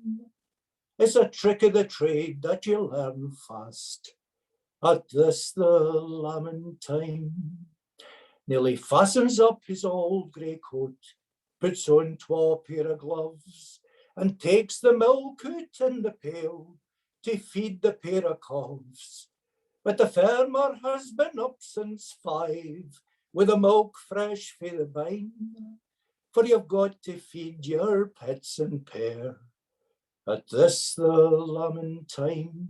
It's a trick of the trade that you learn fast at this the lambing time. Nearly fastens up his old grey coat, puts on 2 pair of gloves, and takes the milk out in the pail to feed the pair of calves. But the farmer has been up since 5, with the milk fresh for the bine, for you've got to feed your pets and pair at this the lambing time.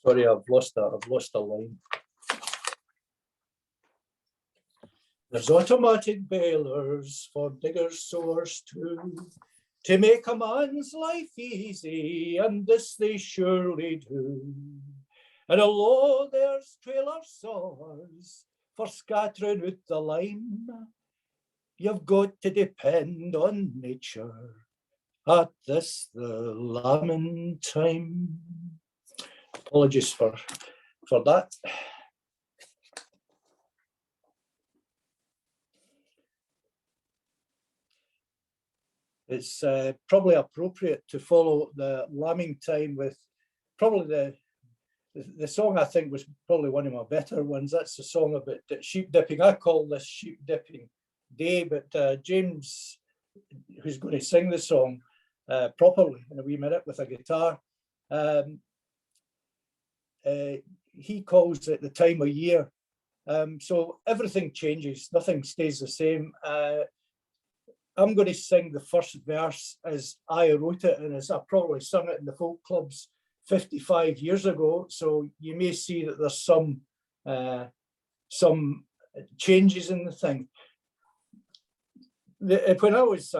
Sorry, I've lost a line. There's automatic balers for diggers, sowers too, to make a man's life easy, and this they surely do. And although there's trailer saws for scattering out the lime, you've got to depend on nature at this the lambing time. Apologies for that. It's probably appropriate to follow the lambing time with probably the song I think was probably one of my better ones. That's the song about sheep dipping. I call this sheep dipping day, but James, who's going to sing the song properly in a wee minute with a guitar, he calls it the time of year. So everything changes, nothing stays the same. I'm going to sing the first verse as I wrote it, and as I probably sung it in the folk clubs 55 years ago. So you may see that there's some changes in the thing. When I was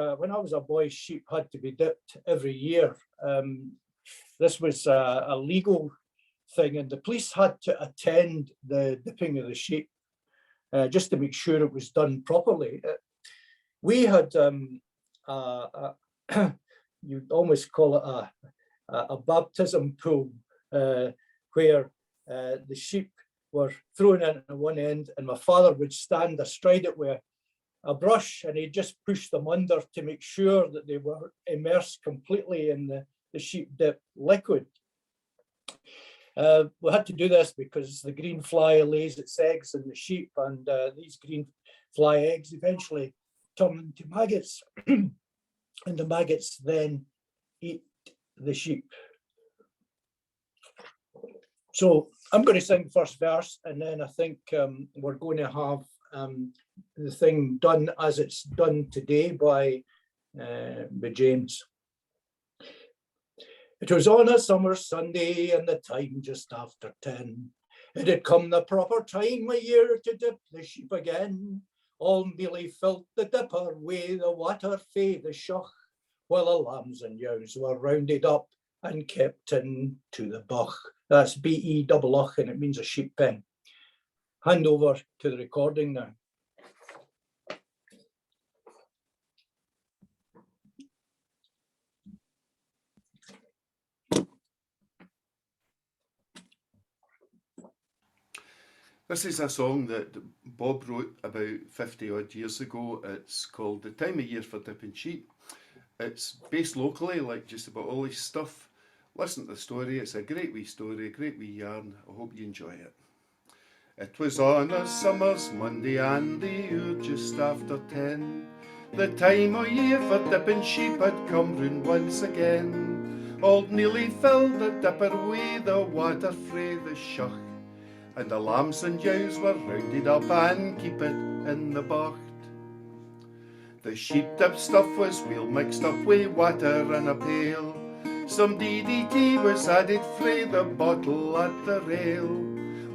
a boy, sheep had to be dipped every year. This was a legal thing, and the police had to attend the dipping of the sheep just to make sure it was done properly. We had you'd almost call it a baptism pool where the sheep were thrown in at one end, and my father would stand astride it with a brush, and he'd just push them under to make sure that they were immersed completely in the sheep dip liquid. We had to do this because the green fly lays its eggs in the sheep, and these green fly eggs eventually turn into maggots, and the maggots then eat the sheep. So I'm going to sing the first verse, and then I think we're going to have the thing done as it's done today by James. It was on a summer Sunday, and the time just after 10. It had come the proper time of year to dip the sheep again. All nearly filled the dipper wi' the water fae the shoch, while the lambs and yows were rounded up and kept in to the buch. That's B-E-double-uch, and it means a sheep pen. Hand over to the recording now. This is a song that Bob wrote about 50 odd years ago. It's called The Time of Year for Dipping Sheep. It's based locally, like just about all his stuff. Listen to the story, it's a great wee story, a great wee yarn. I hope you enjoy it. It was on a summer's Monday and the hour just after 10. The time of year for dipping sheep had come round once again. Old Nearly filled the dipper with the water frae the shach, and the lambs and ewes were rounded up and keep it in the bocht. The sheep dip stuff was well mixed up with water in a pail. Some DDT was added frae the bottle at the rail.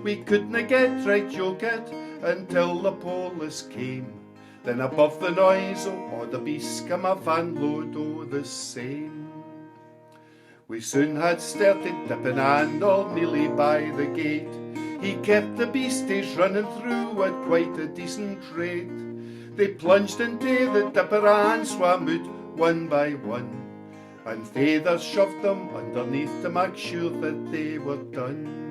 We couldna get right yoke it until the police came. Then above the noise o' the beasts came a van load o' the same. We soon had started dipping and all nearly by the gate. He kept the beasties running through at quite a decent rate. They plunged into the dipper and swam out one by one, and Feyther shoved them underneath to make sure that they were done.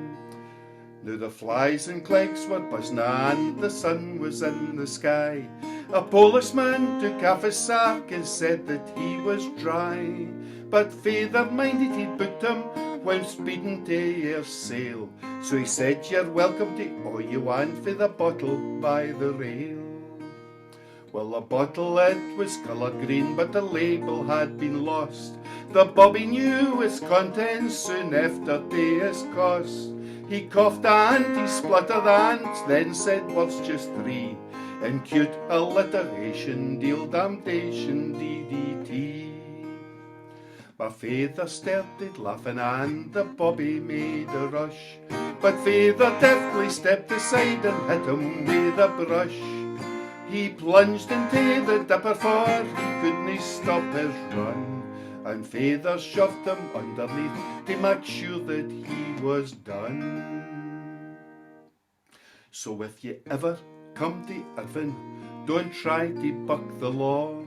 Now the flies and clegs were buzzing and the sun was in the sky. A policeman took off his sack and said that he was dry, but Feyther minded he'd booked him when speeding to your sail. So he said, "You're welcome to all you want for the bottle by the rail." Well, the bottle it was coloured green, but the label had been lost. The bobby knew its contents soon after to his cost. He coughed and he spluttered and then said words just three, in cute alliteration, deal damnation, DDT. My Feyther started laughing and the bobby made a rush, but Feyther deftly stepped aside and hit him with a brush. He plunged into the dipper for he couldn't stop his run, and Feyther shoved him underneath to make sure that he was done. So if you ever come to Irvine, don't try to buck the law.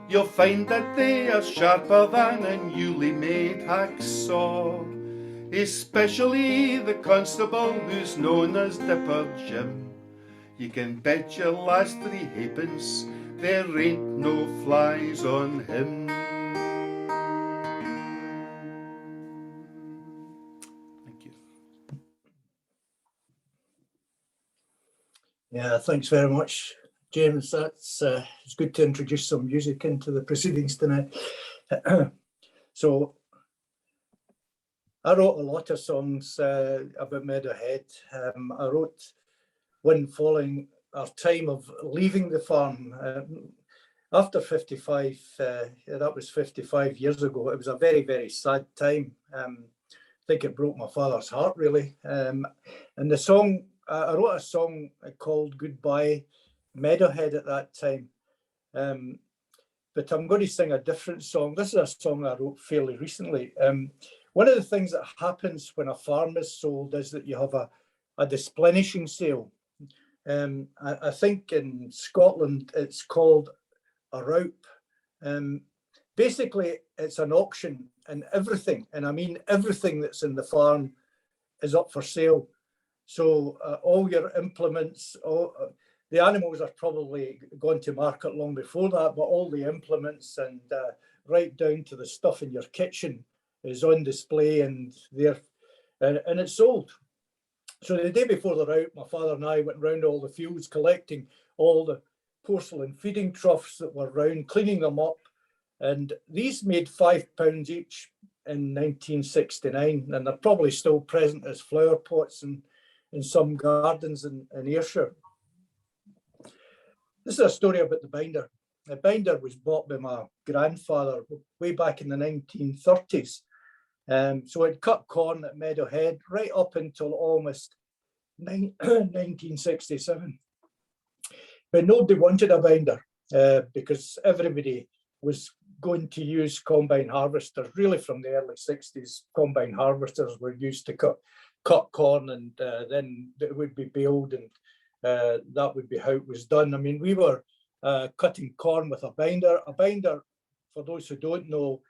You'll find that they are sharper than a newly made hacksaw, especially the constable who's known as Dipper Jim. You can bet your last 3 halfpence there ain't no flies on him. Thank you. Yeah, thanks very much, James. That's it's good to introduce some music into the proceedings tonight. So I wrote a lot of songs about Meadowhead. I wrote one following our time of leaving the farm. After 55, that was 55 years ago, it was a very, very sad time. I think it broke my father's heart, really. And the song, I wrote a song called Goodbye Meadowhead at that time. But I'm going to sing a different song. This is a song I wrote fairly recently. One of the things that happens when a farm is sold is that you have a displenishing sale. I think in Scotland it's called a roup. Basically, it's an auction and everything, and I mean everything that's in the farm is up for sale. So all your implements, the animals are probably gone to market long before that, but all the implements and right down to the stuff in your kitchen is on display and it's sold. So the day before the rout, my father and I went round all the fields collecting all the porcelain feeding troughs that were round, cleaning them up. And these made £5 each in 1969, and they're probably still present as flower pots in some gardens in Ayrshire. This is a story about the binder. The binder was bought by my grandfather way back in the 1930s. So it cut corn at Meadowhead right up until almost 1967. But nobody wanted a binder because everybody was going to use combine harvesters. Really from the early 60s, combine harvesters were used to cut corn, and then it would be baled, and that would be how it was done. I mean, we were cutting corn with a binder. A binder, for those who don't know,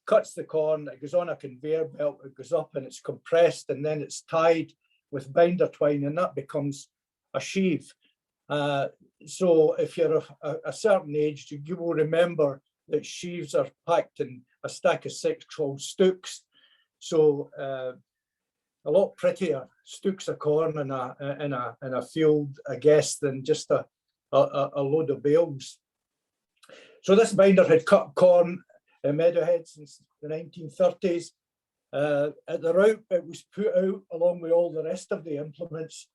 cuts the corn, it goes on a conveyor belt, it goes up and it's compressed, and then it's tied with binder twine, and that becomes a sheave. So if you're a certain age, you will remember that sheaves are packed in a stack of 6 called stooks. So a lot prettier stooks of corn in a field, I guess, than just a load of bales. So this binder had cut corn in Meadowhead since the 1930s. At the route, it was put out along with all the rest of the implements.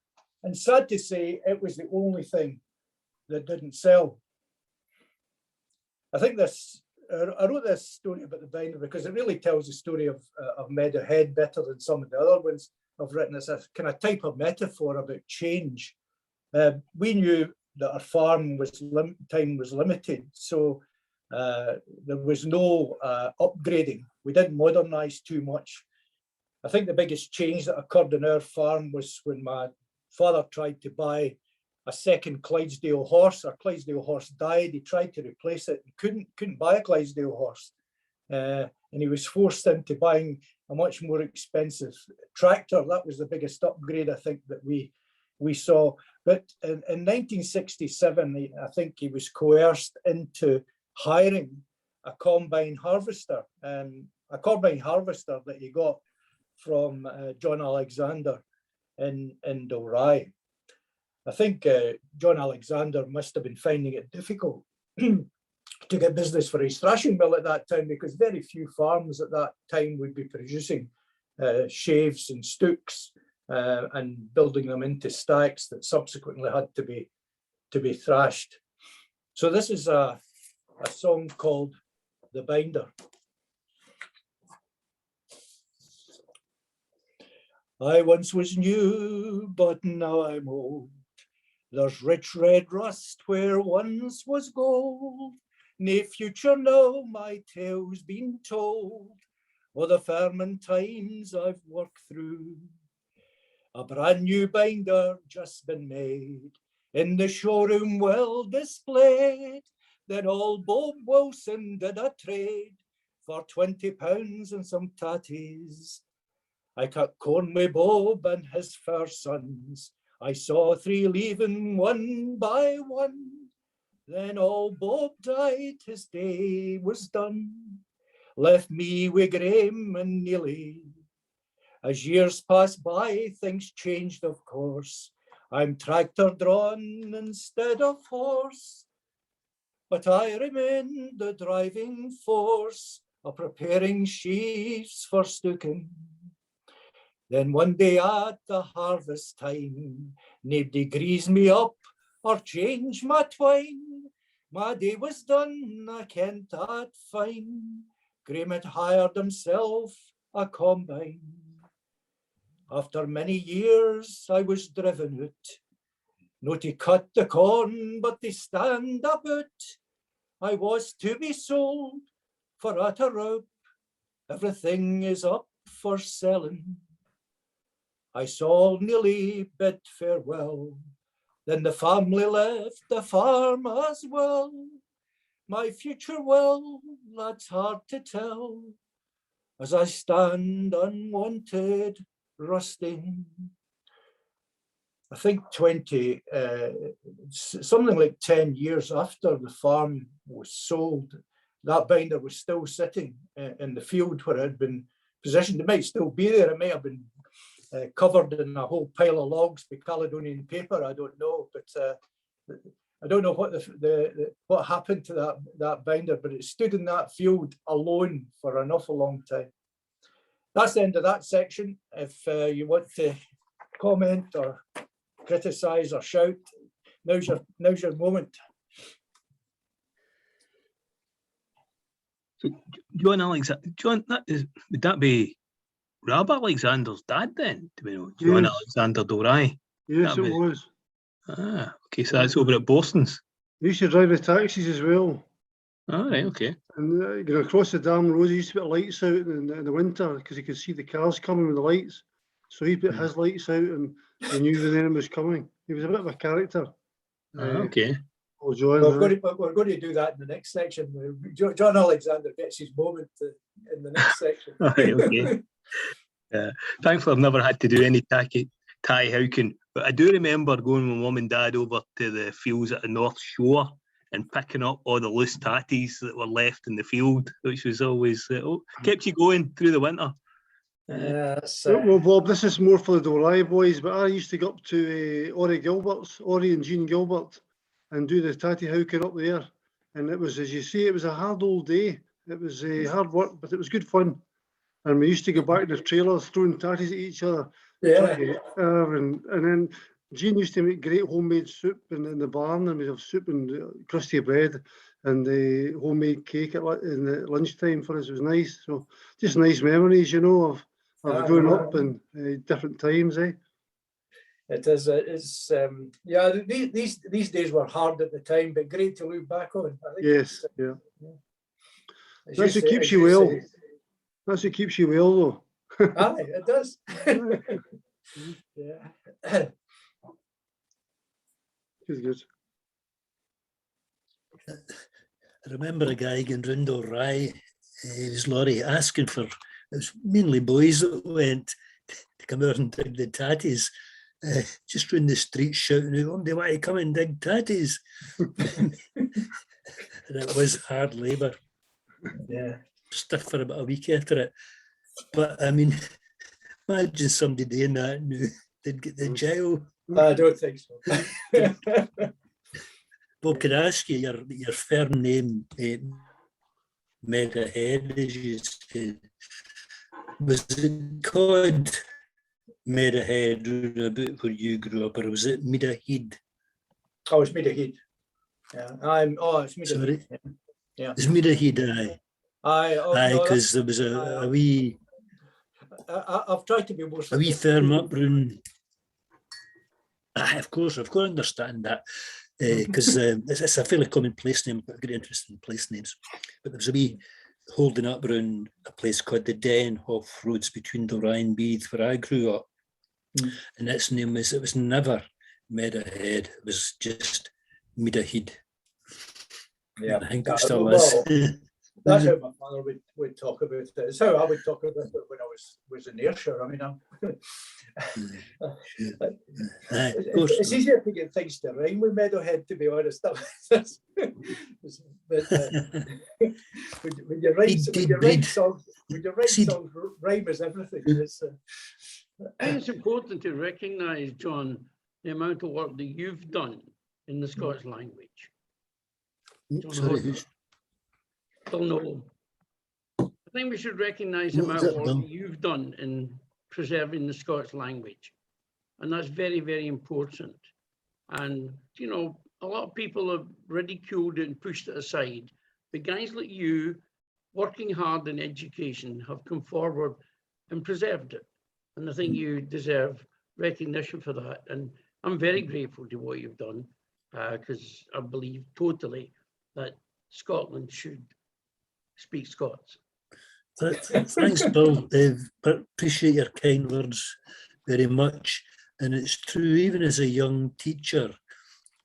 And sad to say, it was the only thing that didn't sell. I think I wrote this story about the binder because it really tells the story of Meadowhead better than some of the other ones I've written. It's a kind of type of metaphor about change. We knew that our farm time was limited, so there was no upgrading. We didn't modernise too much. I think the biggest change that occurred in our farm was when my father tried to buy a second Clydesdale horse. Our Clydesdale horse died. He tried to replace it. He couldn't buy a Clydesdale horse, and he was forced into buying a much more expensive tractor. That was the biggest upgrade I think that we saw. But in 1967, I think he was coerced into hiring a combine harvester, a combine harvester that he got from John Alexander in Dalry. I think John Alexander must have been finding it difficult to get business for his thrashing mill at that time, because very few farms at that time would be producing sheaves and stooks and building them into stacks that subsequently had to be thrashed. So this is a song called The Binder. I once was new, but now I'm old. There's rich red rust where once was gold. Nae future now, my tale's been told. O' the ferment times I've worked through. A brand new binder just been made, in the showroom well displayed. Then old Bob Wilson did a trade for £20 and some tatties. I cut corn with Bob and his 4 sons. I saw 3 leaving one by one. Then old Bob died, his day was done. Left me with Graham and Neely. As years passed by, things changed, of course. I'm tractor drawn instead of horse. But I remain the driving force of preparing sheaves for stooking. Then one day at the harvest time, nobody greased me up or changed my twine. My day was done, I kent that fine. Graham had hired himself a combine. After many years, I was driven out. Not to cut the corn, but to stand about. I was to be sold for at a rope. Everything is up for selling. I saw Neely bid farewell. Then the family left the farm as well. My future, well, that's hard to tell. As I stand unwanted, rusting. I think something like 10 years after the farm was sold, that binder was still sitting in the field where it had been positioned. It might still be there. It may have been covered in a whole pile of logs with Caledonian paper. I don't know, but I don't know what happened to that binder, but it stood in that field alone for an awful long time. That's the end of that section. If you want to comment or criticise or shout, now's your moment. So John, would that be Rob Alexander's dad then? Do we know? John Alexander Dalry? Yes, it was. Ah, okay, so that's over at Borston's. He used to drive the taxis as well. All right, okay. And across the damn road, he used to put lights out in the winter because he could see the cars coming with the lights. So he put his lights out and he knew when anyone was coming. He was a bit of a character. Okay. We're going to do that in the next section. John Alexander gets his moment in the next section. All right, okay. Thankfully, I've never had to do any Ty Houken, but I do remember going with Mum and Dad over to the fields at the North Shore and picking up all the loose tatties that were left in the field, which was always kept you going through the winter. Well, Bob, this is more for the Dalry boys, but I used to go up to Ori and Jean Gilbert, and do the tatty houking up there. And it was, as you say, it was a hard old day. It was hard work, but it was good fun. And we used to go back in the trailers, throwing tatties at each other. Yeah. And then Jean used to make great homemade soup in the barn, and we'd have soup and crusty bread and the homemade cake at lunchtime for us. It was nice. So just nice memories, you know, of growing up and different times, eh? It is. It's yeah. These days were hard at the time, but great to look back on. I think yes, yeah. That's what keeps you well. That's what keeps you well, though. Aye, it does. Yeah. Good. I remember a guy going round Dalry, his lorry, asking for, it was mainly boys that went to come out and dig the tatties, just round the street shouting out, "They want to come and dig tatties." And it was hard labour. Yeah. Stiff for about a week after it. But I mean, imagine somebody doing that now, they'd get the jail. I don't think so. Bob, could I ask you your firm name, Meadowhead, as you said, was it called Meadowhead about where you grew up, or was it Meadowhead? Oh, it's Meadowhead. Yeah, it's Meadowhead. Sorry? Yeah. It's Meadowhead, aye. Aye, because there was a wee... I've tried to be more... A wee firm up round... Of course, I've got to understand that, because it's a fairly common place name. I've got a great interest in place names. But there was a wee holding up around a place called the Den off roads between Dalry and Beath, where I grew up. And its name was, it was never Meadowhead, it was just Meadowhead. Yeah, I think it still is. That's how my father would talk about it. It's how I would talk about it when I was in Ayrshire. I mean, it's easier to get things to rhyme with Meadowhead, to be honest. But, when you write songs, rhyme is everything. It's important to recognise, John, the amount of work that you've done in the Scots language. Sorry, No. I think we should recognise the amount of work that you've done in preserving the Scots language. And that's very, very important. And, you know, a lot of people have ridiculed it and pushed it aside. But guys like you, working hard in education, have come forward and preserved it. And I think you deserve recognition for that. And I'm very grateful to what you've done, because I believe totally that Scotland should speak Scots. Thanks, Bill. Appreciate your kind words very much. And it's true, even as a young teacher,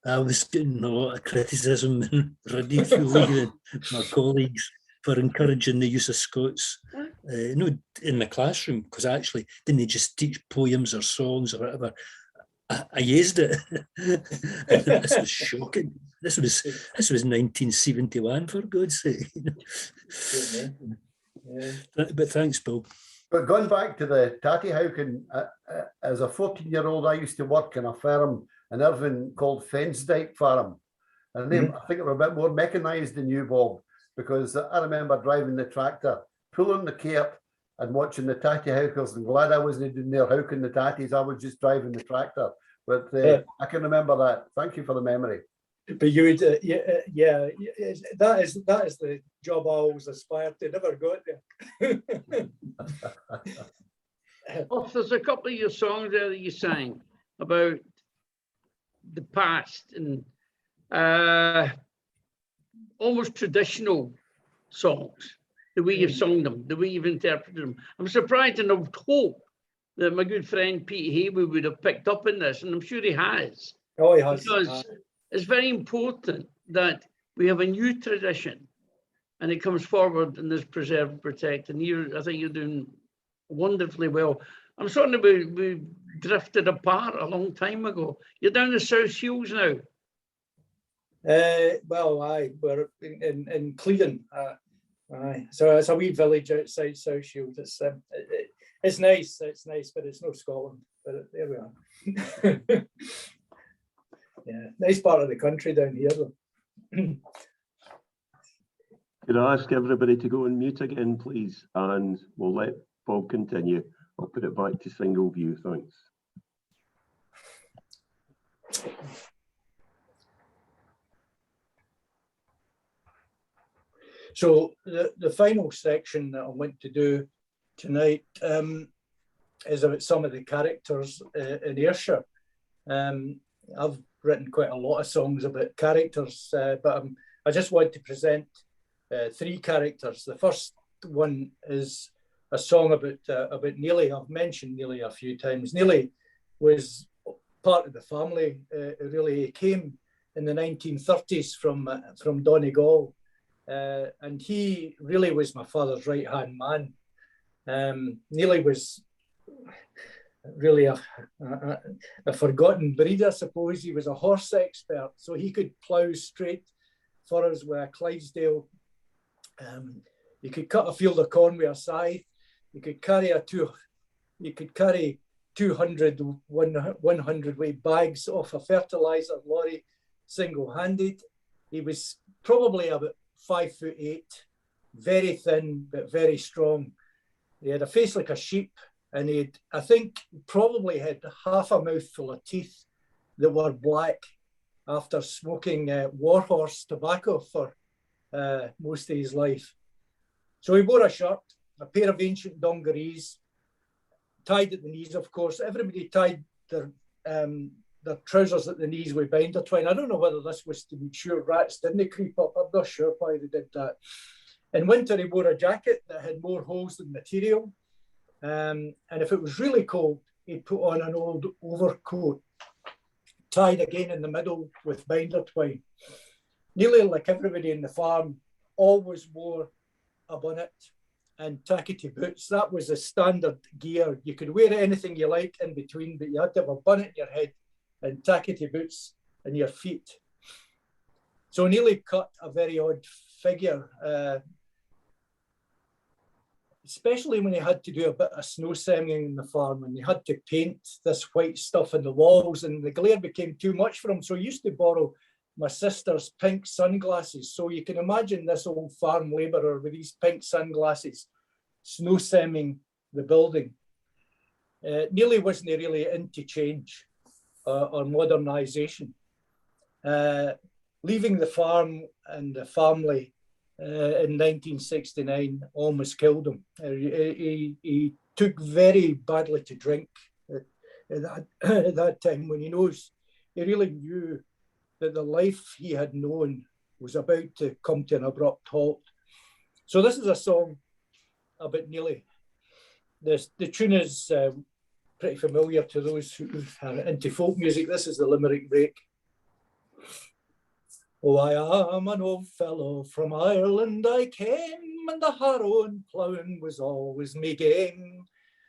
I was getting a lot of criticism and ridicule my colleagues for encouraging the use of Scots, in the classroom, because I actually didn't just teach poems or songs or whatever. I used it. This was shocking. This was 1971, for God's sake. Yeah. But thanks, Bill. But going back to the tatty houking, as a 14-year-old, I used to work in a farm in Irvine called Fensdyke Farm. And I think they were a bit more mechanised than you, Bob, because I remember driving the tractor, pulling the cape and watching the tatty houkers, and glad I wasn't in there houking the tatties. I was just driving the tractor. But I can remember that. Thank you for the memory. But you would, that is the job I always aspired to. Never got there. Oh, there's a couple of your songs there that you sang about the past and almost traditional songs, the way you've sung them, the way you've interpreted them. I'm surprised and I would hope that my good friend Pete Haywood would have picked up in this, and I'm sure he has. Oh, he has. Because it's very important that we have a new tradition and it comes forward and is preserved and protected. And I think you're doing wonderfully well. I'm sorry we drifted apart a long time ago. You're down the South Shields now. Well, we're in Cleedon. So it's a wee village outside South Shields. It's nice. It's nice, but it's no Scotland. But there we are. Yeah, nice part of the country down here, though. Could I ask everybody to go on mute again, please? And we'll let Bob continue. I'll put it back to single view. Thanks. So the final section that I want to do tonight is about some of the characters in Ayrshire. I've written quite a lot of songs about characters, but I just want to present 3 characters. The first one is a song about Neely. I've mentioned Neely a few times. Neely was part of the family. Really, he came in the 1930s from Donegal. And he really was my father's right-hand man. Neely was really a forgotten breed, I suppose. He was a horse expert, so he could plough straight for us with a Clydesdale. He could cut a field of corn with a scythe. He could carry 200 100-weight bags off a fertilizer lorry single-handed. He was probably about 5'8", very thin but very strong. He had a face like a sheep, and I think probably had half a mouthful of teeth that were black after smoking warhorse tobacco for most of his life. So he wore a shirt, a pair of ancient dungarees, tied at the knees, of course. Everybody tied their trousers at the knees with binder twine. I don't know whether this was to make sure rats didn't creep up. I'm not sure why they did that. In winter, he wore a jacket that had more holes than material. And if it was really cold, he'd put on an old overcoat, tied again in the middle with binder twine. Nearly like everybody in the farm, always wore a bonnet and tackety boots. That was the standard gear. You could wear anything you like in between, but you had to have a bonnet in your head and tackety boots in your feet. So Neely cut a very odd figure, especially when he had to do a bit of snow semming in the farm, and he had to paint this white stuff in the walls, and the glare became too much for him. So he used to borrow my sister's pink sunglasses. So you can imagine this old farm labourer with these pink sunglasses, snow semming the building. Neely wasn't really into change or modernisation. Leaving the farm and the family in 1969 almost killed him. He took very badly to drink at that time, when he really knew that the life he had known was about to come to an abrupt halt. So this is a song about Neely. The tune is pretty familiar to those who are into folk music. This is the Limerick break. Oh, I am an old fellow from Ireland I came, and the harrowing ploughing was always me game.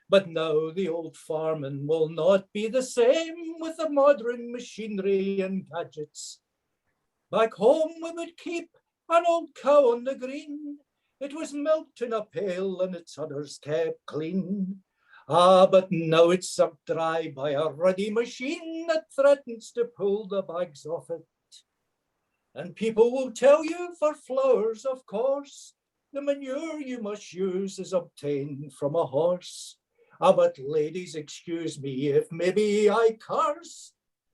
But now the old farming will not be the same with the modern machinery and gadgets. Back home we would keep an old cow on the green. It was milked in a pail and its udders kept clean. Ah, but now it's sucked dry by a ruddy machine that threatens to pull the bags off it. And people will tell you for flowers, of course, the manure you must use is obtained from a horse. Ah, but ladies, excuse me if maybe I curse,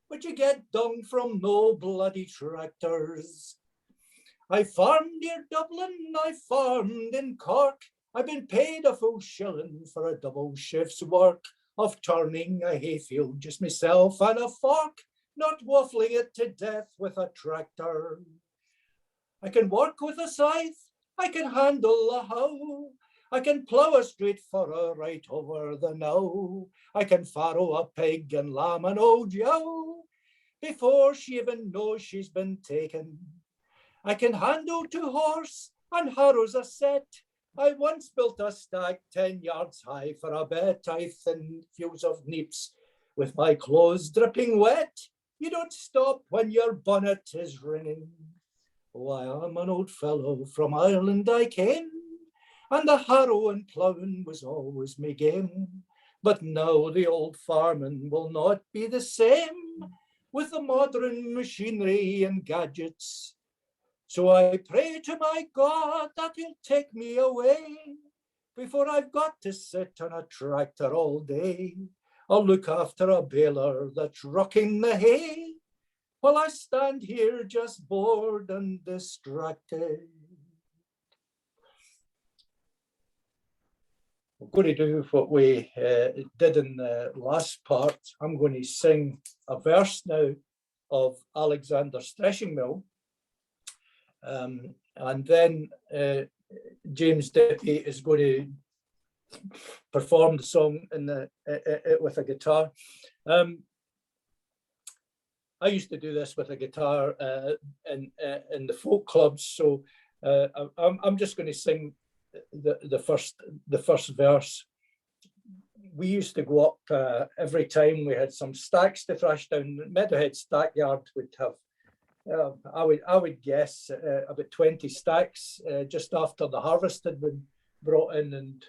but you get dung from no bloody tractors. I farmed near Dublin, I farmed in Cork. I've been paid a full shilling for a double shift's work of turning a hayfield, just myself and a fork, not waffling it to death with a tractor. I can work with a scythe, I can handle a hoe, I can plough a straight furrow right over the knowe. I can farrow a pig and lamb an old yow before she even knows she's been taken. I can handle 2 horse and harrows a set, I once built a stack 10 yards high for a bed tie thin fields of neeps with my clothes dripping wet. You don't stop when your bonnet is ringing. Oh, I am an old fellow from Ireland I came, and the harrow and ploughing was always me game. But now the old farming will not be the same with the modern machinery and gadgets. So I pray to my God that he'll take me away before I've got to sit on a tractor all day. I'll look after a baler that's rocking the hay while I stand here just bored and distracted. We're going to do what we did in the last part. I'm going to sing a verse now of Alexander's Threshing Mill. And then James Dippy is going to perform the song with a guitar. I used to do this with a guitar in the folk clubs, so I'm just going to sing the first verse. We used to go up every time we had some stacks to thrash down. Meadowhead Stackyard would have, I would guess, about 20 stacks just after the harvest had been brought in, and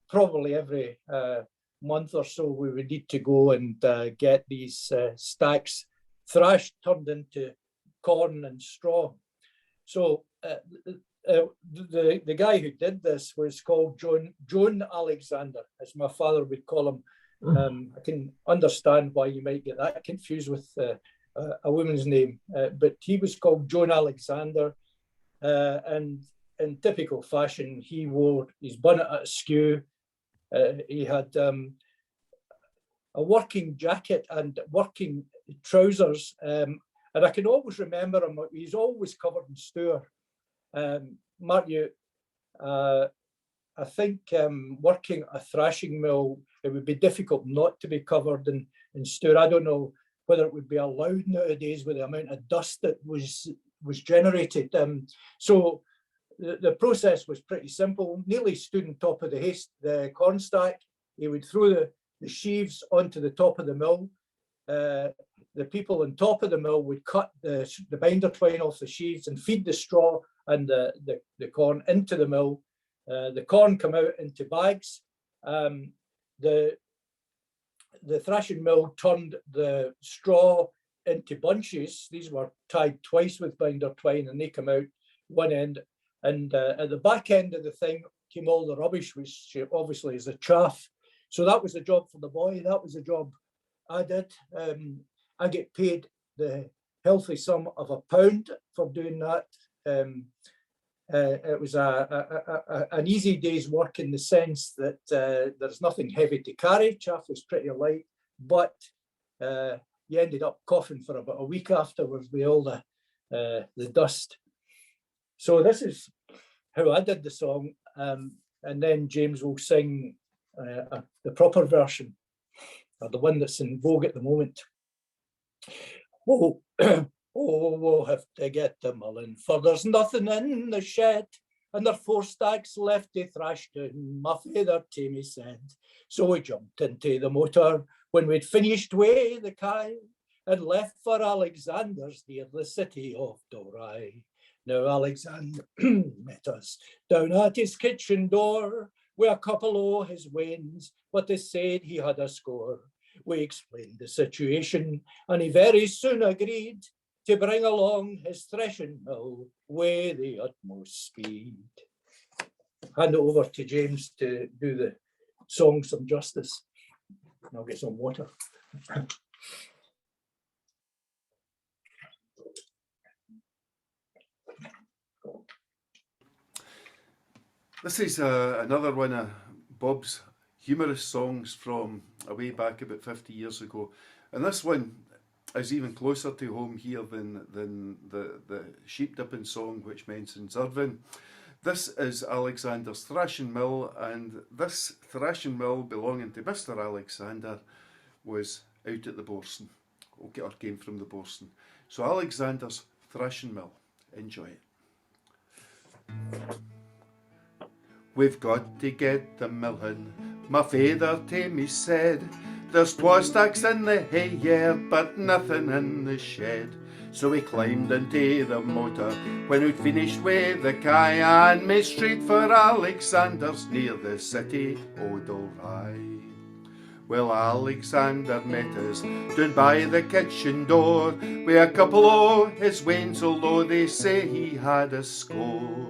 probably every month or so we would need to go and get these stacks thrashed, turned into corn and straw. So the guy who did this was called John Alexander, as my father would call him. I can understand why you might get that confused with a woman's name, but he was called John Alexander, and in typical fashion, he wore his bonnet askew. He had a working jacket and working trousers, and I can always remember him. He's always covered in stour. Mark, I think working a thrashing mill, it would be difficult not to be covered in stour. I don't know whether it would be allowed nowadays with the amount of dust that was generated. So the process was pretty simple. Nearly stood on top of the corn stack. He would throw the sheaves onto the top of the mill. The people on top of the mill would cut the binder twine off the sheaves and feed the straw and the corn into the mill. The corn come out into bags. The thrashing mill turned the straw into bunches. These were tied twice with binder twine, and they come out one end. And at the back end of the thing came all the rubbish, which obviously is the chaff. So that was the job for the boy. That was the job I did. I get paid the healthy sum of £1 for doing that. It was an easy day's work in the sense that there's nothing heavy to carry. Chaff was pretty light, but you ended up coughing for about a week afterwards with all the dust. So this is how I did the song, and then James will sing the proper version, or the one that's in vogue at the moment. Oh, we'll have to get the mill in, for there's nothing in the shed, and there 4 stacks left to thrash down, my father to me said. So we jumped into the motor when we'd finished way the kye, and left for Alexander's near the city of Dalry. Now Alexander met us down at his kitchen door with a couple of his wains, but they said he had a score. We explained the situation, and he very soon agreed to bring along his threshing mill with the utmost speed. Hand it over to James to do the song some justice. And I'll get some water. This is another one of Bob's humorous songs from way back about 50 years ago. And this one is even closer to home here than the sheep dipping song, which mentions Irvine. This is Alexander's thrashing mill, and this thrashing mill belonging to Mr. Alexander was out at the Borson, or came from the Borson. So We've got to get the milling, my father to me said. There's 2 stacks in the hay, yeah, but nothing in the shed. So we climbed into the motor when we'd finished with the kye, and made straight for Alexander's near the city o' Dalry. Well, Alexander met us down by the kitchen door with a couple o' his wains, although they say he had a score.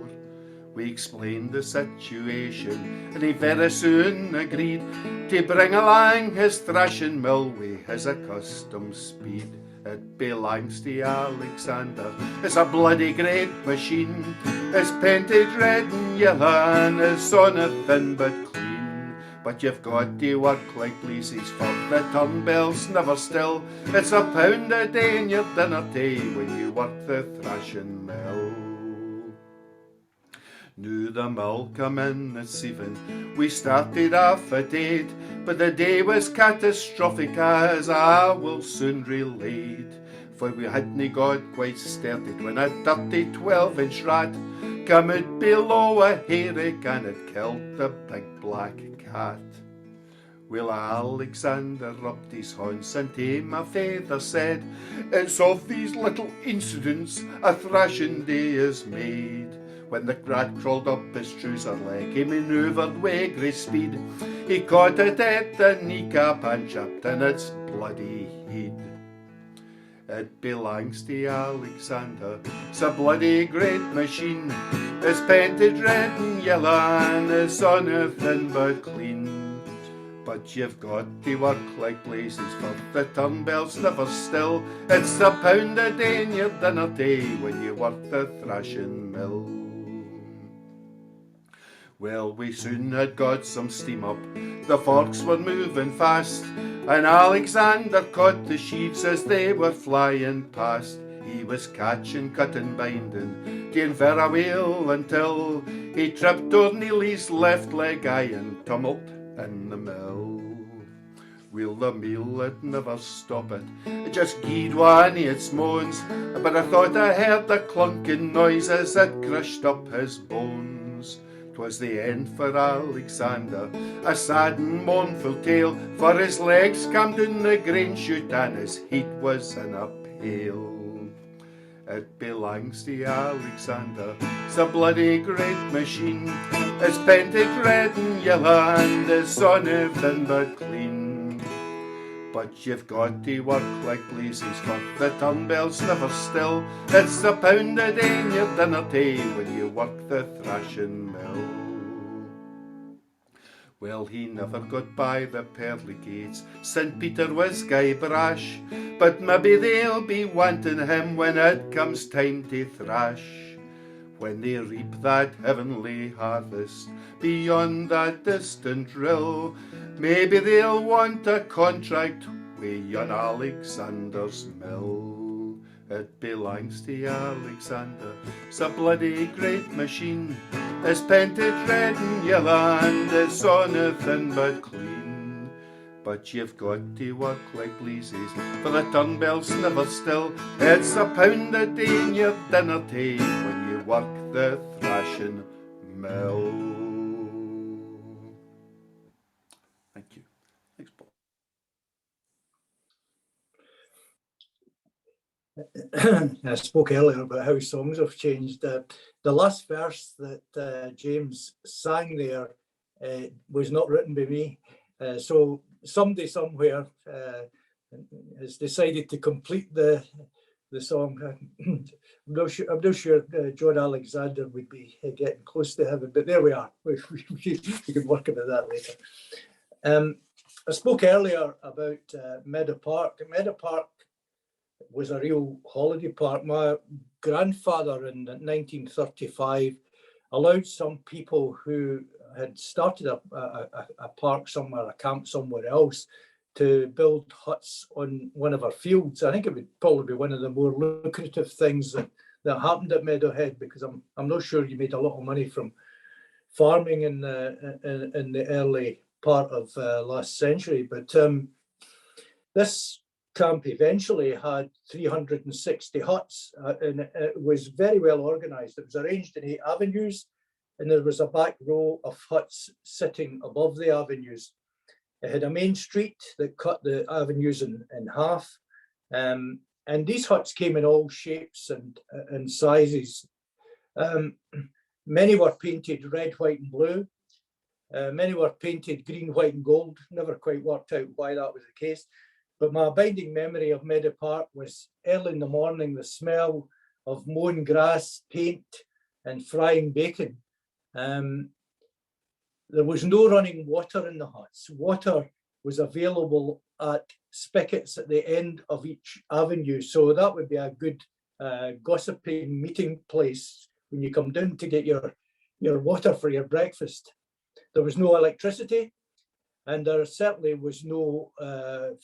We explained the situation, and he very soon agreed to bring along his thrashing mill with his accustomed speed. It belongs to Alexander, it's a bloody great machine. It's painted red and yellow and it's on a thin but clean. But you've got to work like blazes for the turn bells never still. It's £1 a day in your dinner tea when you work the thrashing mill. Now the mill come in at 7, we started off at 8, but the day was catastrophic, as I will soon relate. For we hadn't got quite started when a dirty 12-inch rat come out below a hayrick and it killed the big black cat. Well, Alexander rubbed his hands and to my father said, it's of these little incidents a thrashing day is made. When the rat crawled up his trouser leg, he manoeuvred with great speed. He caught it at the kneecap and chopped in its bloody head. It belongs to Alexander, it's a bloody great machine. It's painted red and yellow and it's on a thin but clean. But you've got to work like blazes for the turn bells never still. It's £1 a day in your dinner tea when you work the thrashing mill. Well, we soon had got some steam up, the forks were moving fast, and Alexander caught the sheaves as they were flying past. He was catching, cutting, binding, doing very well until he tripped on Neely's left leg, aye, and tumbled in the mill. Well, the mill, it never stopped it just gied one of its moans, but I thought I heard the clunking noise as it crushed up his bones. 'Twas the end for Alexander, a sad and mournful tale, for his legs came down the grain chute and his head was in a pail. It belongs to Alexander, it's a bloody great machine. It's painted red and yellow and it's on a thin but clean. But you've got to work like blazes for the turn bells never still. It's £1 a day in your dinner tea when you work the thrashing mill. Well, he never got by the pearly gates, St. Peter was gey brash, but maybe they'll be wanting him when it comes time to thrash. When they reap that heavenly harvest beyond that distant rill, maybe they'll want a contract with yon Alexander's mill. It belongs to Alexander, it's a bloody great machine. It's painted red and yellow and it's on a thin but clean. But you've got to work like blazes, for the turn bells never still. It's £1 a day in your dinner tea when you work the thrashing mill. Thank you. Thanks, Paul. I spoke earlier about how songs have changed. The last verse that James sang there was not written by me. So somebody somewhere has decided to complete the song. I'm not sure John Alexander would be getting close to heaven, but there we are. We can work about that later. I spoke earlier about Meadow Park. Meadow Park was a real holiday park. My grandfather in 1935 allowed some people who had started a park somewhere, a camp somewhere else, to build huts on one of our fields. I think it would probably be one of the more lucrative things that happened at Meadowhead, because I'm not sure you made a lot of money from farming in the early part of last century. But this camp eventually had 360 huts, and it was very well organized. It was arranged in 8 avenues, and there was a back row of huts sitting above the avenues. It had a main street that cut the avenues in half. And these huts came in all shapes and sizes. Many were painted red, white, and blue. Many were painted green, white, and gold. Never quite worked out why that was the case. But my abiding memory of Meadow Park was early in the morning, the smell of mown grass, paint, and frying bacon. There was no running water in the huts. Water was available at spigots at the end of each avenue. So that would be a good gossiping meeting place when you come down to get your water for your breakfast. There was no electricity, and there certainly was no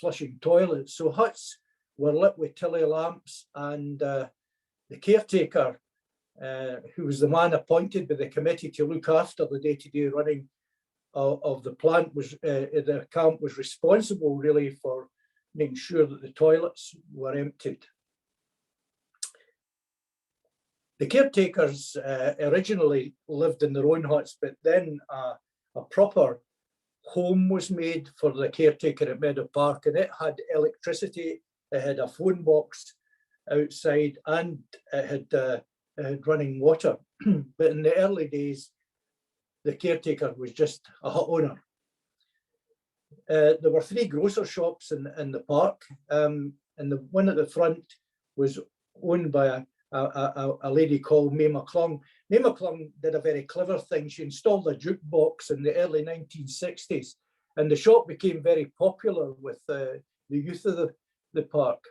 flushing toilets. So huts were lit with tilly lamps, and the caretaker, who was the man appointed by the committee to look after the day-to-day running of the plant, the camp was responsible really for making sure that the toilets were emptied. The caretakers originally lived in their own huts, but then a proper home was made for the caretaker at Meadow Park, and it had electricity, it had a phone box outside, and it had running water. But in the early days, the caretaker was just a hut owner. There were 3 grocer shops in the park, and the one at the front was owned by a lady called May McClung. May McClung did a very clever thing. She installed a jukebox in the early 1960s, and the shop became very popular with the youth of the park.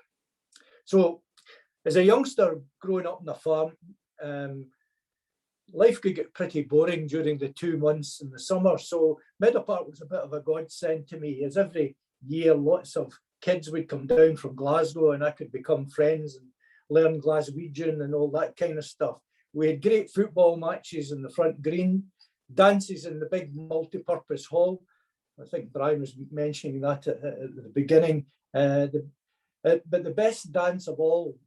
So as a youngster growing up on a farm, life could get pretty boring during the 2 months in the summer. So Meadow Park was a bit of a godsend to me, as every year lots of kids would come down from Glasgow and I could become friends and learn Glaswegian and all that kind of stuff. We had great football matches in the front green, dances in the big multi-purpose hall. I think Brian was mentioning that at the beginning. But the best dance of all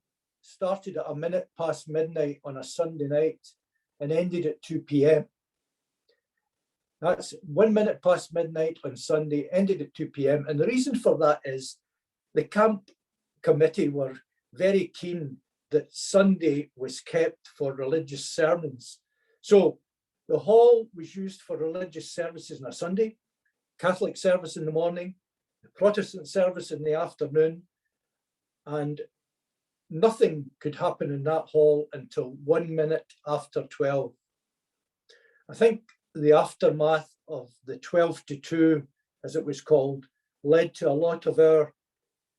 started at a minute past midnight on a Sunday night and ended at 2 p.m. That's 1 minute past midnight on Sunday, ended at 2 p.m. And the reason for that is the camp committee were very keen that Sunday was kept for religious sermons. So the hall was used for religious services on a Sunday, Catholic service in the morning, the Protestant service in the afternoon, and nothing could happen in that hall until 1 minute after 12. I think the aftermath of the 12 to 2, as it was called, led to a lot of our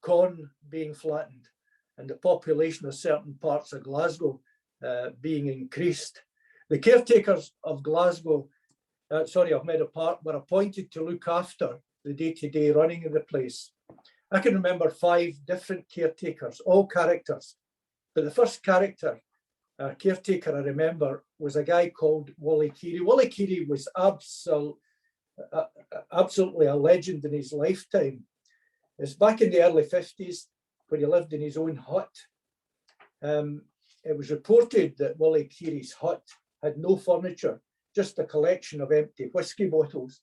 corn being flattened and the population of certain parts of Glasgow being increased. The caretakers of of Meadow Park were appointed to look after the day-to-day running of the place. I can remember 5 different caretakers, all characters. But the first caretaker I remember was a guy called Wally Keary. Wally Keary was absolutely a legend in his lifetime. It's back in the early 50s when he lived in his own hut. It was reported that Wally Keary's hut had no furniture, just a collection of empty whiskey bottles.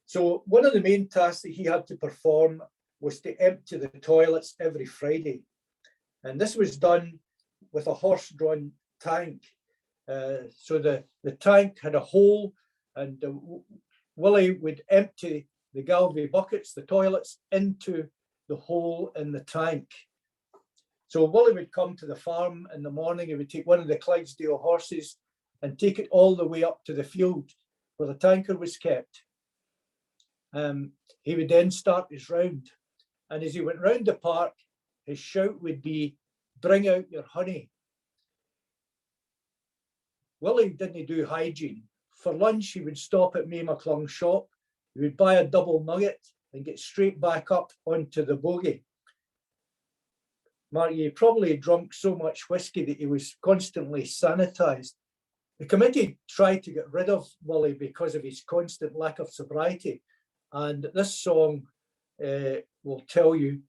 So one of the main tasks that he had to perform was to empty the toilets every Friday. And this was done with a horse-drawn tank. So the tank had a hole, and Willie would empty the Galway buckets, the toilets, into the hole in the tank. So Willie would come to the farm in the morning. He would take one of the Clydesdale horses and take it all the way up to the field where the tanker was kept. He would then start his round. And as he went round the park, his shout would be, "Bring out your honey." Willie didn't do hygiene. For lunch, he would stop at May McClung's shop. He would buy a double nugget and get straight back up onto the bogey. Mark, he probably drunk so much whiskey that he was constantly sanitised. The committee tried to get rid of Willie because of his constant lack of sobriety. And this song will tell you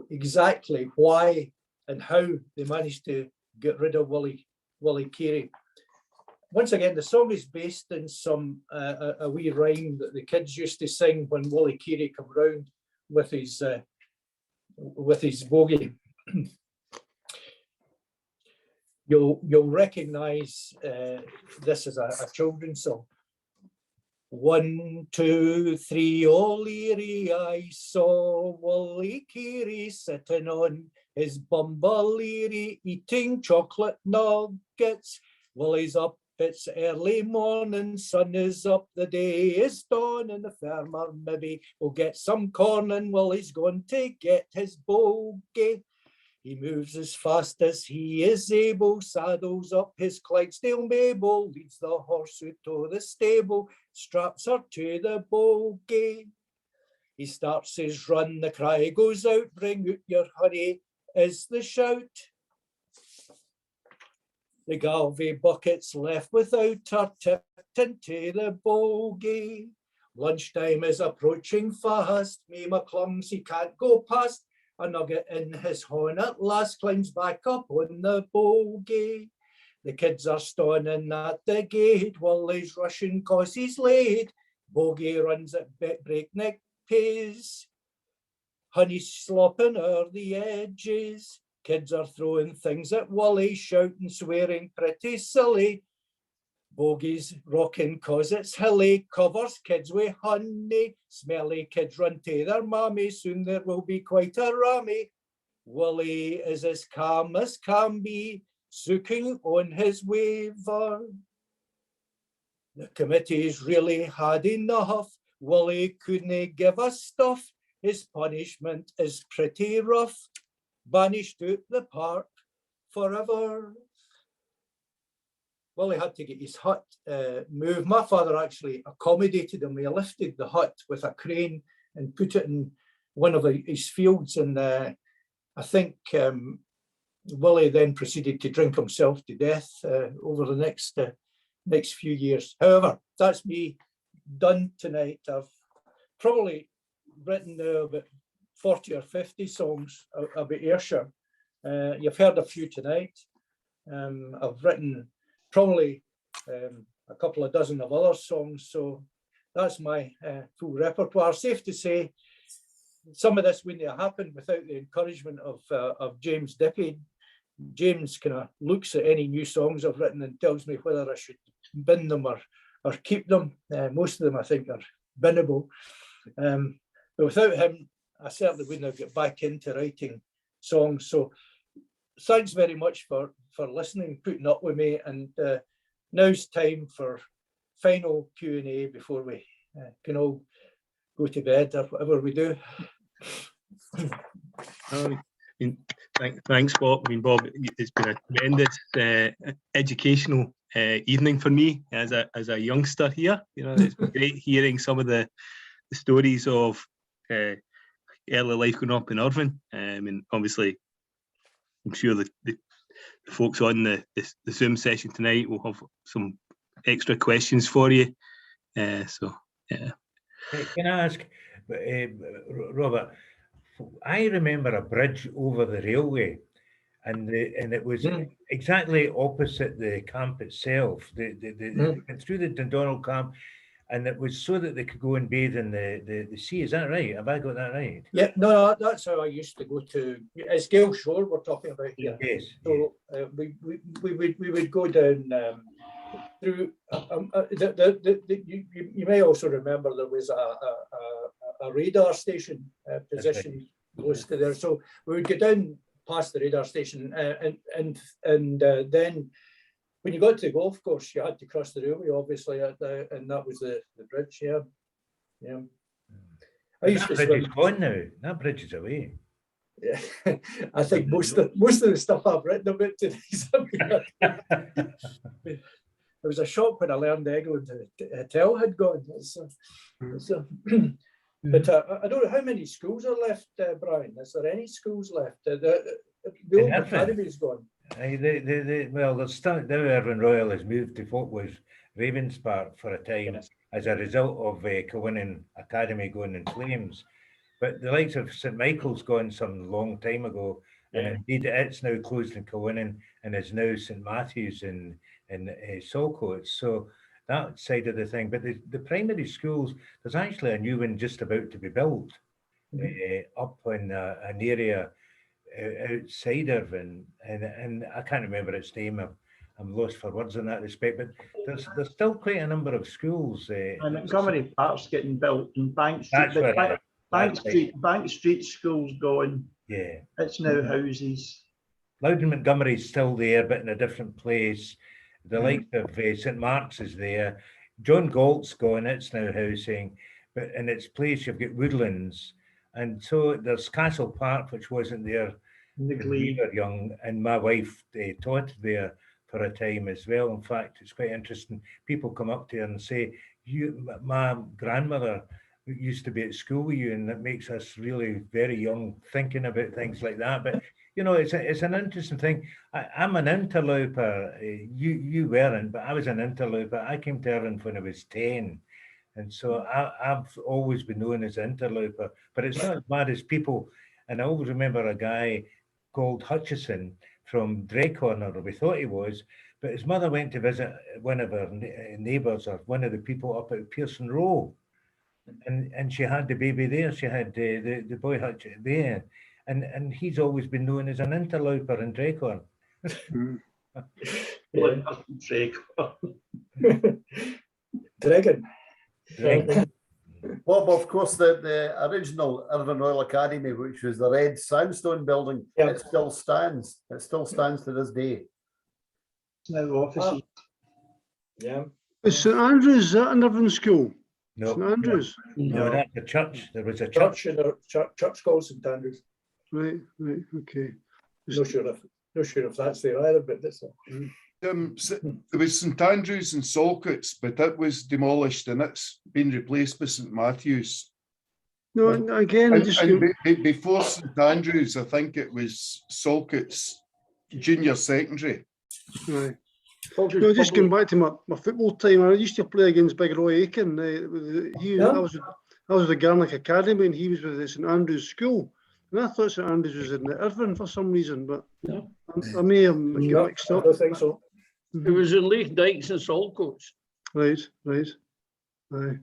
exactly why and how they managed to get rid of Willie Keary. once again, the song is based in some a wee rhyme that the kids used to sing when Wally Keary come round with his bogey. You'll recognise this as a children's song. 1, 2, 3, O'Leary, I saw Wally Keary sitting on his bumble-leary, eating chocolate nuggets. Wally's up, it's early morning, sun is up, the day is dawn, and the farmer maybe will get some corn, and Wally's going to get his bogey. He moves as fast as he is able, saddles up his Clydesdale Mabel, leads the horse out to the stable, straps her to the bogey. He starts his run, the cry goes out, bring out your honey is the shout. The Galway bucket's left without her, tipped into the bogey. Lunchtime is approaching fast, me McClungs he can't go past. A nugget in his horn at last climbs back up on the bogey. The kids are stoning at the gate, Wally's rushing 'cause he's late. Bogey runs at breakneck pace, honey's slopping o'er the edges. Kids are throwing things at Wally, shouting, swearing pretty silly. Bogey's rocking 'cause it's hilly, covers kids with honey. Smelly kids run to their mammy, soon there will be quite a rammy. Wally is as calm as can be, soaking on his waver. The committee's really had enough, Wally couldn't give a stuff. His punishment is pretty rough, banished out the park forever. Wally had to get his hut moved. My father actually accommodated him. He lifted the hut with a crane and put it in one of his fields. And I think Wally then proceeded to drink himself to death over the next few years. However, that's me done tonight. I've probably written about 40 or 50 songs about Ayrshire. You've heard a few tonight. I've written probably a couple of dozen of other songs, so that's my full repertoire. Safe to say, some of this wouldn't have happened without the encouragement of James Dippy. James kind of looks at any new songs I've written and tells me whether I should bin them or keep them. Most of them I think are binnable. But without him, I certainly wouldn't have got back into writing songs. So thanks very much for listening, putting up with me, and now's time for final Q&A before we can all go to bed or whatever we do. Thanks, Bob. I mean, Bob, it's been a tremendous educational evening for me as a youngster here. You know, it's been great hearing some of the stories of early life growing up in Irvine. And obviously, I'm sure the folks on the Zoom session tonight will have some extra questions for you. So, yeah. Can I ask, Robert? I remember a bridge over the railway, and it was exactly opposite the camp itself. They went through the Dundonald camp, and it was so that they could go and bathe in the sea. Is that right? Have I got that right? Yeah, no, that's how I used to go to. It's Gale Shore we're talking about here. Yes. So we would go down through. You may also remember there was a radar station positioned close to there. So we would go down past the radar station, and then when you got to the golf course, you had to cross the railway, obviously, and that was the bridge. Yeah. That bridge is gone now. That bridge is away. Yeah, I think most of the stuff I've written about today is there was a shock when I learned the England Hotel had gone. But I don't know how many schools are left, Brian. Is there any schools left? The old academy is gone. Well, there's still now Irvine Royal has moved to what was Ravenspark for a time as a result of Kilwinning Academy going in flames. But the likes of St Michael's gone some long time ago, And indeed, it's now closed in Kilwinning and is now St Matthew's in Saltcoats. So that side of the thing. But the primary schools, there's actually a new one just about to be built up in an area outside Irvine, and I can't remember its name. I'm lost for words in that respect, but there's still quite a number of schools. And Montgomery Park's getting built, and Bank Street. That's where Bank Street School's gone. Yeah, it's now houses. Loudon Montgomery's still there, but in a different place. The likes of St Mark's is there. John Galt's gone; it's now housing, but in its place you've got Woodlands, and so there's Castle Park, which wasn't there when we were young, and my wife taught there for a time as well. In fact, it's quite interesting. People come up to her and say, my grandmother used to be at school with you, and that makes us really very young thinking about things like that. But you know, it's an interesting thing. I'm an interloper. You weren't, but I was an interloper. I came to Irvine when I was 10. And so I've always been known as an interloper, but it's not as bad as people. And I always remember a guy called Hutchison from Draycorner, or we thought he was, but his mother went to visit one of her neighbours, or one of the people up at Pearson Row, and she had the baby there. She had the boy Hutchison there, and he's always been known as an interloper in Draycorn. Dragon. Bob, of course, the original Irvine Royal Academy, which was the red sandstone building, it still stands. It still stands to this day. It's now offices. Yeah. Is St Andrews, is that an Irvine school? No. St Andrews? No, that's the church. There was a church called St Andrews. Right, okay. Not sure if that's there either, but that's there was St Andrews and Saltcoats, but that was demolished and it's been replaced by St Matthew's. No, again, before St Andrews, I think it was Saltcoats Junior Secondary. Right. No, just going back to my football time, I used to play against Big Roy Aiken. I was with the Garnock Academy, and he was with the St Andrews School. And I thought St Andrews was in Irvine for some reason, but I may have mixed up. I don't think so. It was in Lake Dykes and Saltcoats. Right. Aye.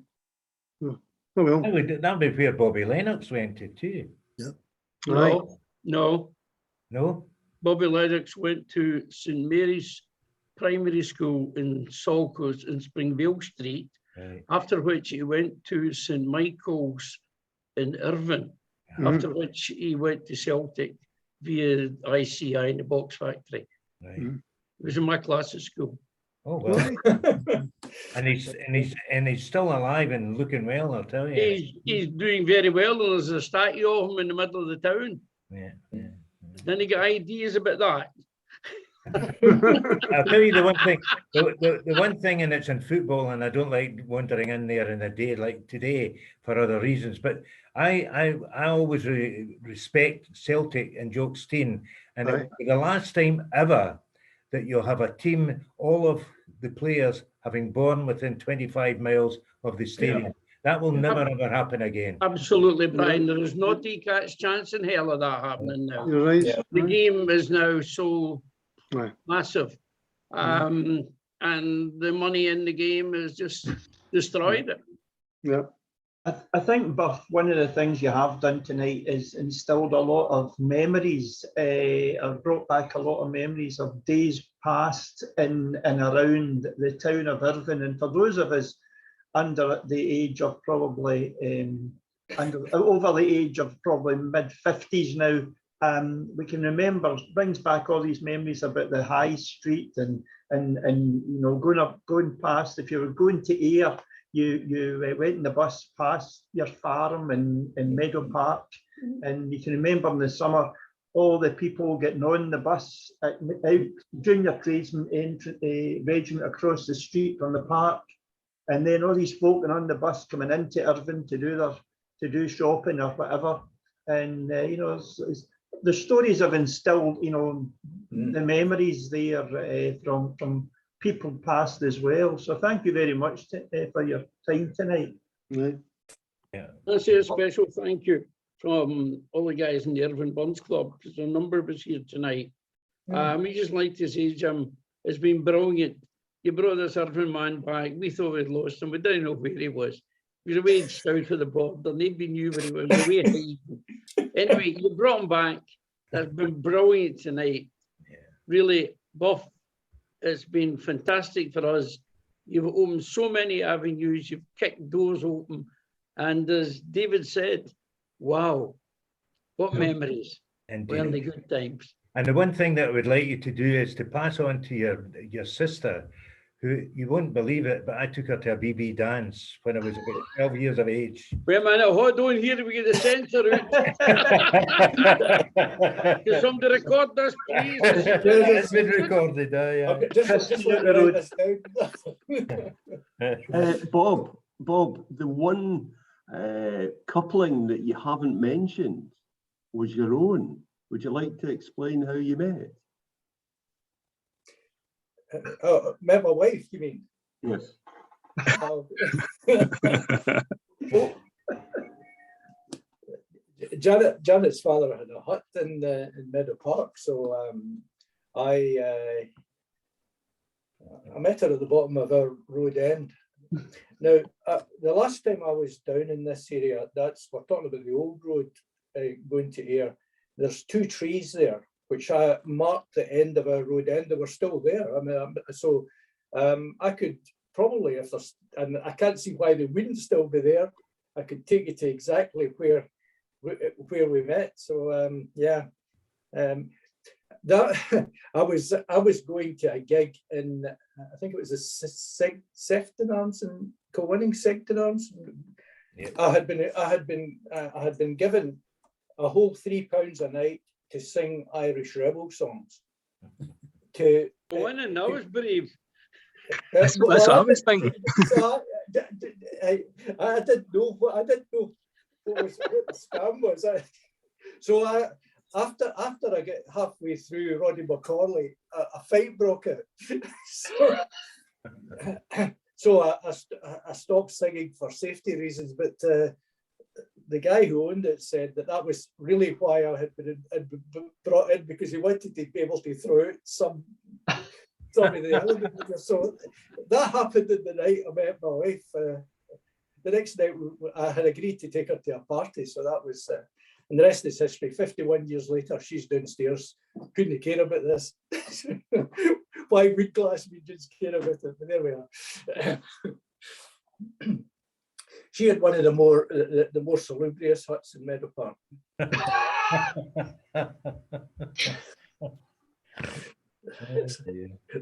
Oh well. That'd be where Bobby Lennox went to too. Yeah. No. Bobby Lennox went to St Mary's Primary School in Saltcoats in Springvale Street, after which he went to St Michael's in Irvine, after which he went to Celtic via ICI in the box factory. He was in my class at school. Oh well. and he's still alive and looking well, I'll tell you. He's doing very well, and there's a statue of him in the middle of the town. Then he got ideas about that. I'll tell you the one thing. The one thing, and it's in football, and I don't like wandering in there in a day like today for other reasons. But I always respect Celtic and Jock Stein, and it will be the last time ever that you'll have a team, all of the players having born within 25 miles of the stadium. Yeah. That will never ever happen again. Absolutely, Brian. There is no T-Cat's chance in hell of that happening now. You're right. The game is now so massive, and the money in the game has just destroyed it. Yeah. I think, Buff, one of the things you have done tonight is instilled a lot of memories, or brought back a lot of memories of days past in and around the town of Irvine. And for those of us under the age of probably, over the age of probably mid-50s now, we can remember, brings back all these memories about the high street and you know, going past, if you were going to Ayr, you went in the bus past your farm in Meadow Park, and you can remember in the summer all the people getting on the bus out junior tradesman regiment across the street from the park, and then all these folk on the bus coming into Irvine to do shopping or whatever, and you know, the stories have instilled, you know, the memories there from people past as well. So thank you very much for your time tonight. Yeah. That's a special thank you. from all the guys in the Irvine Burns Club, because a number of us here tonight. We just like to say, Jim, it's been brilliant. You brought this Irvine man back. We thought we'd lost him. We didn't know where he was. He was away south of the border. Nobody knew where he was. Away hiding. Anyway, you brought him back. That's been brilliant tonight. Really, Buff, it's been fantastic for us. You've opened so many avenues. You've kicked doors open. And as David said, wow, what memories. Indeed. Weren't they good times? And the one thing that I would like you to do is to pass on to your sister, who, you won't believe it, but I took her to a BB dance when I was about 12 years of age. Wait a minute, hold on here, we get the censor out. Can somebody record this, please? It's been recorded, yeah. Okay, just Bob, the one coupling that you haven't mentioned was your own. Would you like to explain how you met? Met my wife, you mean? Yes. Janet's father had a hut in Meadow Park, so I met her at the bottom of our road end. Now, the last time I was down in this area, we're talking about the old road going to Ayr. There's 2 trees there, which I marked the end of our road end. They were still there. I mean, so I could probably, if there's, and I can't see why they wouldn't still be there, I could take you to exactly where we met. So yeah, that I was going to a gig in, I think it was a Sefton Arms and Co-winning Sefton Arms. Yeah. I had been given a whole £3 a night to sing Irish rebel songs. To winning, that was brave. That's what I was thinking. So I didn't know what the scam was. So after I get halfway through Roddy McCorley, a fight broke out. So I stopped singing for safety reasons, but the guy who owned it said that was really why I had been brought in, because he wanted to be able to throw out some of the elements. So that happened in the night I met my wife. The next night I had agreed to take her to a party, so that was, and the rest is history. 51 years later, she's downstairs. Couldn't care about this. Why would Glaswegians care about it? But there we are. She had one of the more salubrious huts in Meadow Park. That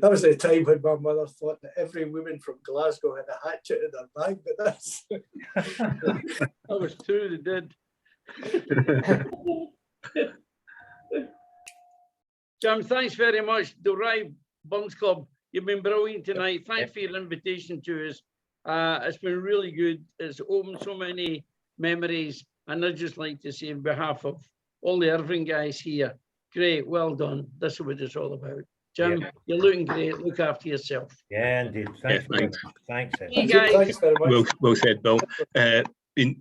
was the time when my mother thought that every woman from Glasgow had a hatchet in her bag, but that's that was true, they did. Jim, thanks very much. Dalry Burns Club, you've been brilliant tonight. Thanks for your invitation to us. It's been really good. It's opened so many memories, and I'd just like to say on behalf of all the Irvine guys here, great, well done. That's what it's all about. Jim, you're looking great. Look after yourself. Yeah, indeed. Thanks. Thanks. Thanks, guys. Thanks very much. Well said, Bill.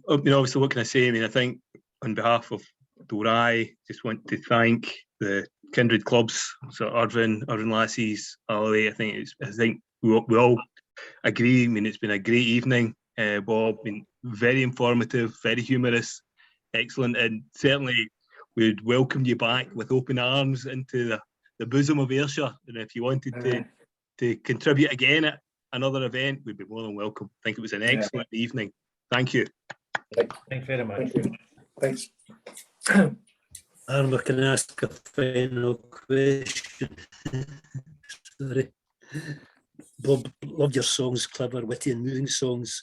Obviously, what can I say? I mean, I think on behalf of Dalry, just want to thank the kindred clubs, so Irvine Lassies, Alloway. I think we all agree. I mean, it's been a great evening, Bob. Been very informative, very humorous, excellent, and certainly we'd welcome you back with open arms into the bosom of Ayrshire. And if you wanted to contribute again at another event, we'd be more than welcome. I think it was an excellent evening. Thank you. Thanks very much. Thanks. Armour, can I ask a final question? Sorry. Bob, loved your songs, clever, witty and moving songs,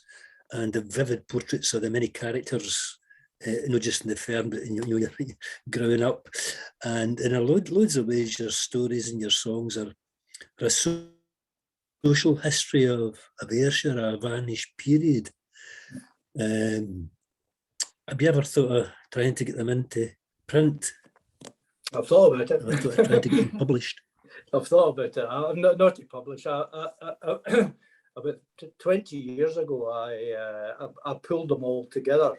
and the vivid portraits of the many characters, not just in the firm, but in your growing up. And in loads of ways, your stories and your songs are a social history of Ayrshire, a vanished period. Have you ever thought of trying to get them into print? I've thought about it. I thought of trying to get them published. I've thought about it. I'm not to publish. About 20 years ago, I pulled them all together,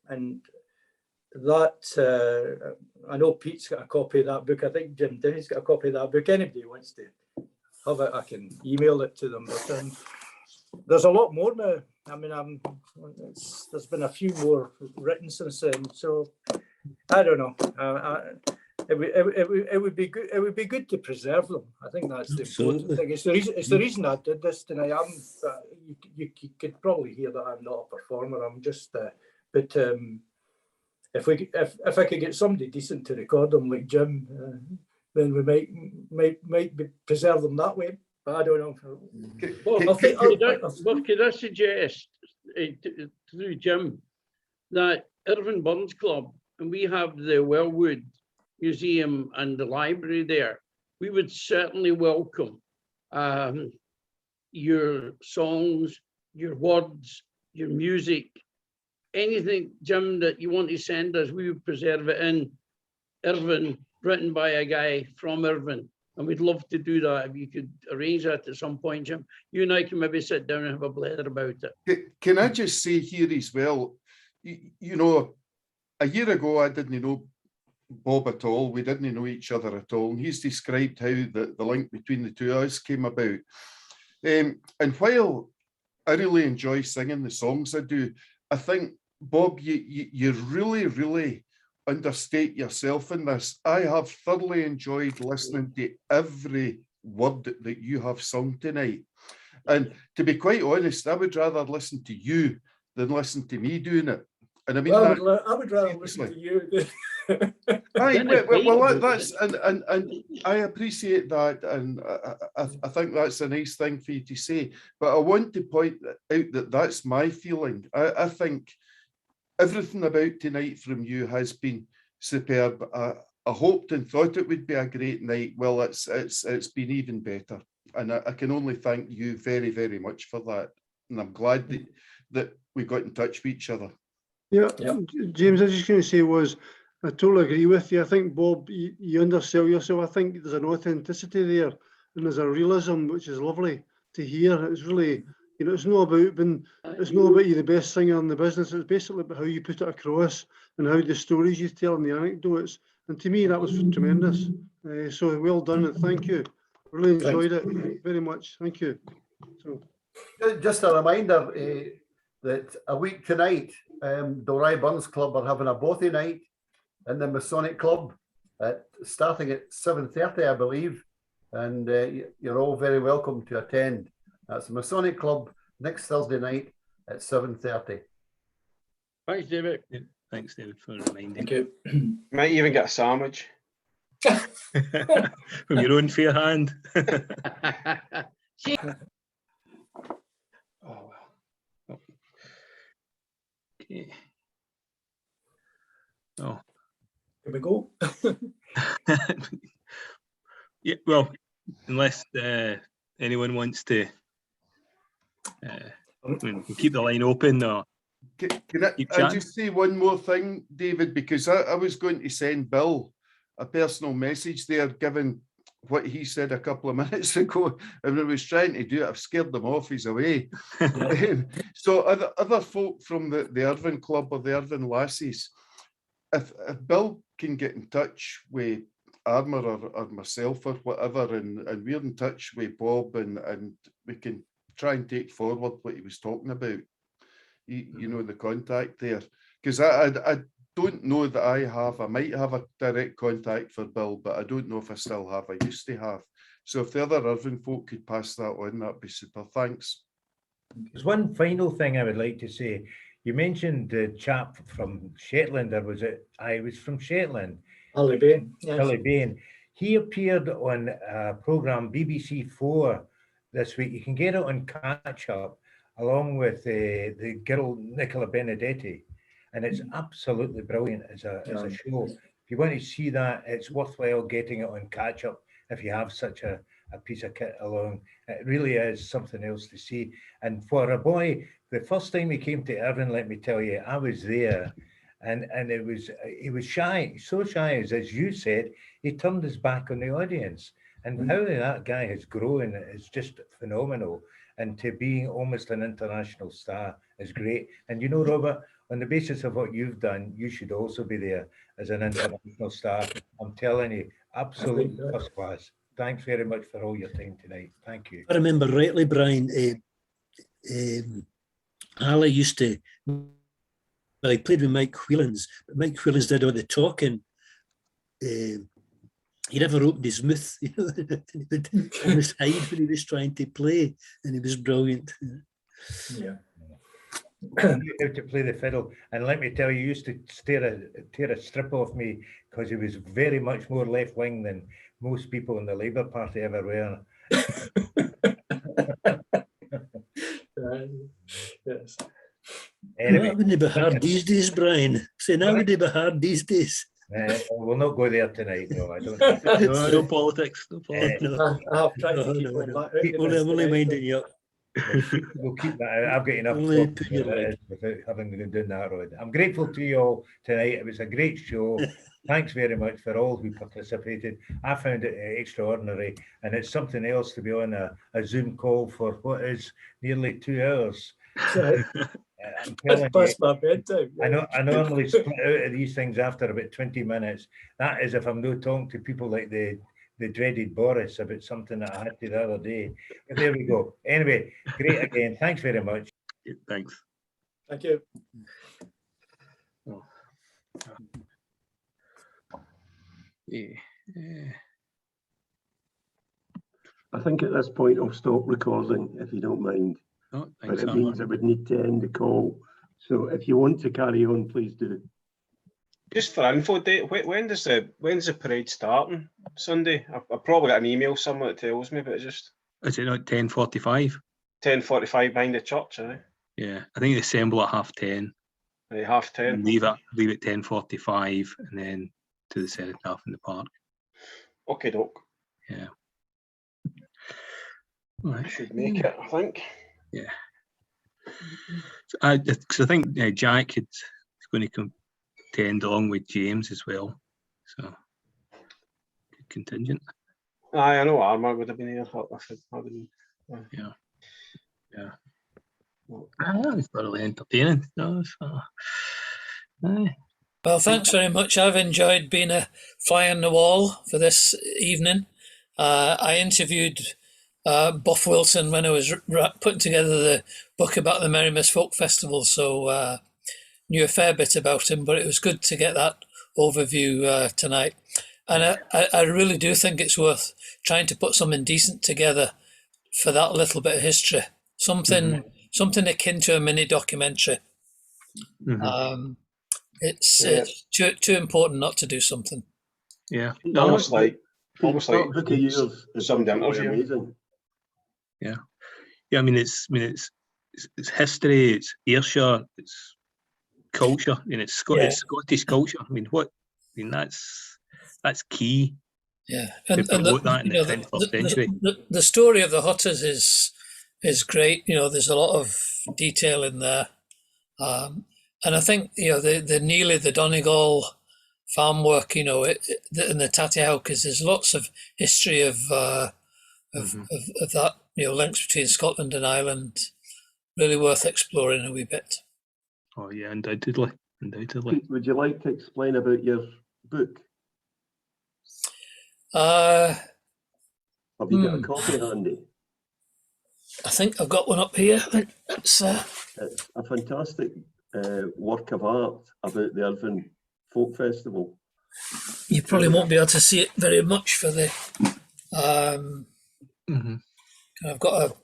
and that I know Pete's got a copy of that book. I think Jim Denny's got a copy of that book. Anybody who wants to have it, I can email it to them. But there's a lot more now. I mean, there's been a few more written since then. So I don't know. It would be good. It would be good to preserve them. I think that's the important thing. It's the reason I did this tonight. You could probably hear that I'm not a performer. I'm just. But if I could get somebody decent to record them like Jim, then we might preserve them that way. But I don't know. Well, could I suggest through Jim that Irvine Burns Club, and we have the Wellwood Museum and the library there, we would certainly welcome your songs, your words, your music, anything, Jim, that you want to send us. We would preserve it in Irvine, written by a guy from Irvine. And we'd love to do that if you could arrange that at some point, Jim. You and I can maybe sit down and have a blather about it. Can I just say here as well, you know, a year ago, I didn't know Bob at all. We didn't know each other at all. And he's described how the link between the two of us came about. And while I really enjoy singing the songs I do, I think, Bob, you really, really understate yourself in this. I have thoroughly enjoyed listening to every word that you have sung tonight. And to be quite honest, I would rather listen to you than listen to me doing it. And I mean, well, I would rather listen to you. Well, that's and I appreciate that, and I think that's a nice thing for you to say. But I want to point out that that's my feeling. I think everything about tonight from you has been superb. I hoped and thought it would be a great night. Well, it's been even better, and I can only thank you very, very much for that. And I'm glad that we got in touch with each other. Yeah, James, I was just going to say I totally agree with you. I think, Bob, you undersell yourself. I think there's an authenticity there, and there's a realism which is lovely to hear. It's really, you know, it's not about you the best singer in the business. It's basically about how you put it across and how the stories you tell and the anecdotes. And to me, that was tremendous. So well done, and thank you. Really enjoyed it very much. Thank you. So, just a reminder that a week tonight, Dalry Burns Club are having a bothy night in the Masonic Club, starting at 7:30, I believe, and you're all very welcome to attend. That's the Masonic Club next Thursday night at 7:30. Thanks, David. Yeah, thanks, David, for reminding. Thank you. Might even get a sandwich. From your own fair hand. Oh, well. Okay. Oh. Here we go. Yeah, well, unless anyone wants to keep the line open or can I just say one more thing, David, because I was going to send Bill a personal message there, given what he said a couple of minutes ago, and I was trying to do it. I've scared them off. He's away. So other folk from the Irvine Club or the Irvine Lassies, if Bill can get in touch with Armour or myself or whatever, and we're in touch with Bob, and we can try and take forward what he was talking about, you know, the contact there. Because I don't know that I might have a direct contact for Bill, but I don't know if I still have. I used to have. So if the other Irvine folk could pass that on, that'd be super. Thanks. There's one final thing I would like to say. You mentioned the chap from Shetland, or was it? I was from Shetland. Billy Bain. Yes. Billy Bain. He appeared on a programme, BBC 4, this week. You can get it on Catch Up, along with the girl Nicola Benedetti, and it's absolutely brilliant as a show. If you want to see that, it's worthwhile getting it on Catch Up if you have such a piece of kit along. It really is something else to see. And for a boy, the first time he came to Irvine, let me tell you, I was there, and he was shy, so shy, as you said, he turned his back on the audience. And how that guy has grown is just phenomenal. And to be almost an international star is great. And you know, Robert, on the basis of what you've done, you should also be there as an international star. I'm telling you, absolute first class. Thanks very much for all your time tonight. Thank you. I remember rightly, Brian, Ali used to, well, he played with Mike Whelans, but Mike Whelans did all the talking. He never opened his mouth, you know, he would almost hide when he was trying to play, and he was brilliant. Yeah. He knew how to play the fiddle, and let me tell you, he used to tear a strip off me because he was very much more left wing than most people in the Labour Party ever were. Yes. Anyway, that wouldn't be hard these days, Brian. Say, that wouldn't be hard these days. We'll not go there tonight. No, I don't. No politics. No politics. I have tried to keep on that. Only minding you up. We'll keep that out. I've got enough without having to go down that road. I'm grateful to you all tonight. It was a great show. Thanks very much for all who participated. I found it extraordinary, and it's something else to be on a Zoom call for what is nearly 2 hours. I'm telling past you, my bedtime. I normally split out of these things after about 20 minutes. That is if I'm not talking to people like the dreaded Boris about something that I had to the other day. But there we go. Anyway, great again. Thanks very much. Thanks. Thank you. I think at this point I'll stop recording if you don't mind. Oh, but it means I would need to end the call. So if you want to carry on, please do. Just for info, Dave, when's the parade starting? Sunday? I probably got an email somewhere that tells me, but it's just. Is it not 10:45? 10:45 behind the church, eh? Yeah, I think they assemble at 10:30. Right, 10:30. Leave at 10:45, and then to the cenotaph in the park. Okay, doke. Yeah. Right. Should make it, I think. Yeah. So I think Jack is going to contend along with James as well. So good contingent. Aye, I know Armour would have been here. Yeah. It's thoroughly entertaining. Well, thanks very much. I've enjoyed being a fly on the wall for this evening. I interviewed Buff Wilson when I was putting together the book about the Merrymas Folk Festival, so knew a fair bit about him, but it was good to get that overview tonight. And I really do think it's worth trying to put something decent together for that little bit of history, something akin to a mini documentary. It's too important not to do something. Yeah, almost like book of yours is some dinners, amazing. Yeah. I mean, it's history, it's Ayrshire, it's culture, and it's Scottish culture. I mean, that's key. Yeah, and that in the 21st century. The story of the Hutters is great. You know, there's a lot of detail in there, and I think the Neely, the Donegal farm work, and the Tattyhawkers, there's lots of history of that. Links between Scotland and Ireland, really worth exploring a wee bit. Oh yeah, undoubtedly. Would you like to explain about your book? Have you got a copy handy? I think I've got one up here. It's a fantastic work of art about the Irvine Folk Festival. You probably won't be able to see it very much for the. I've got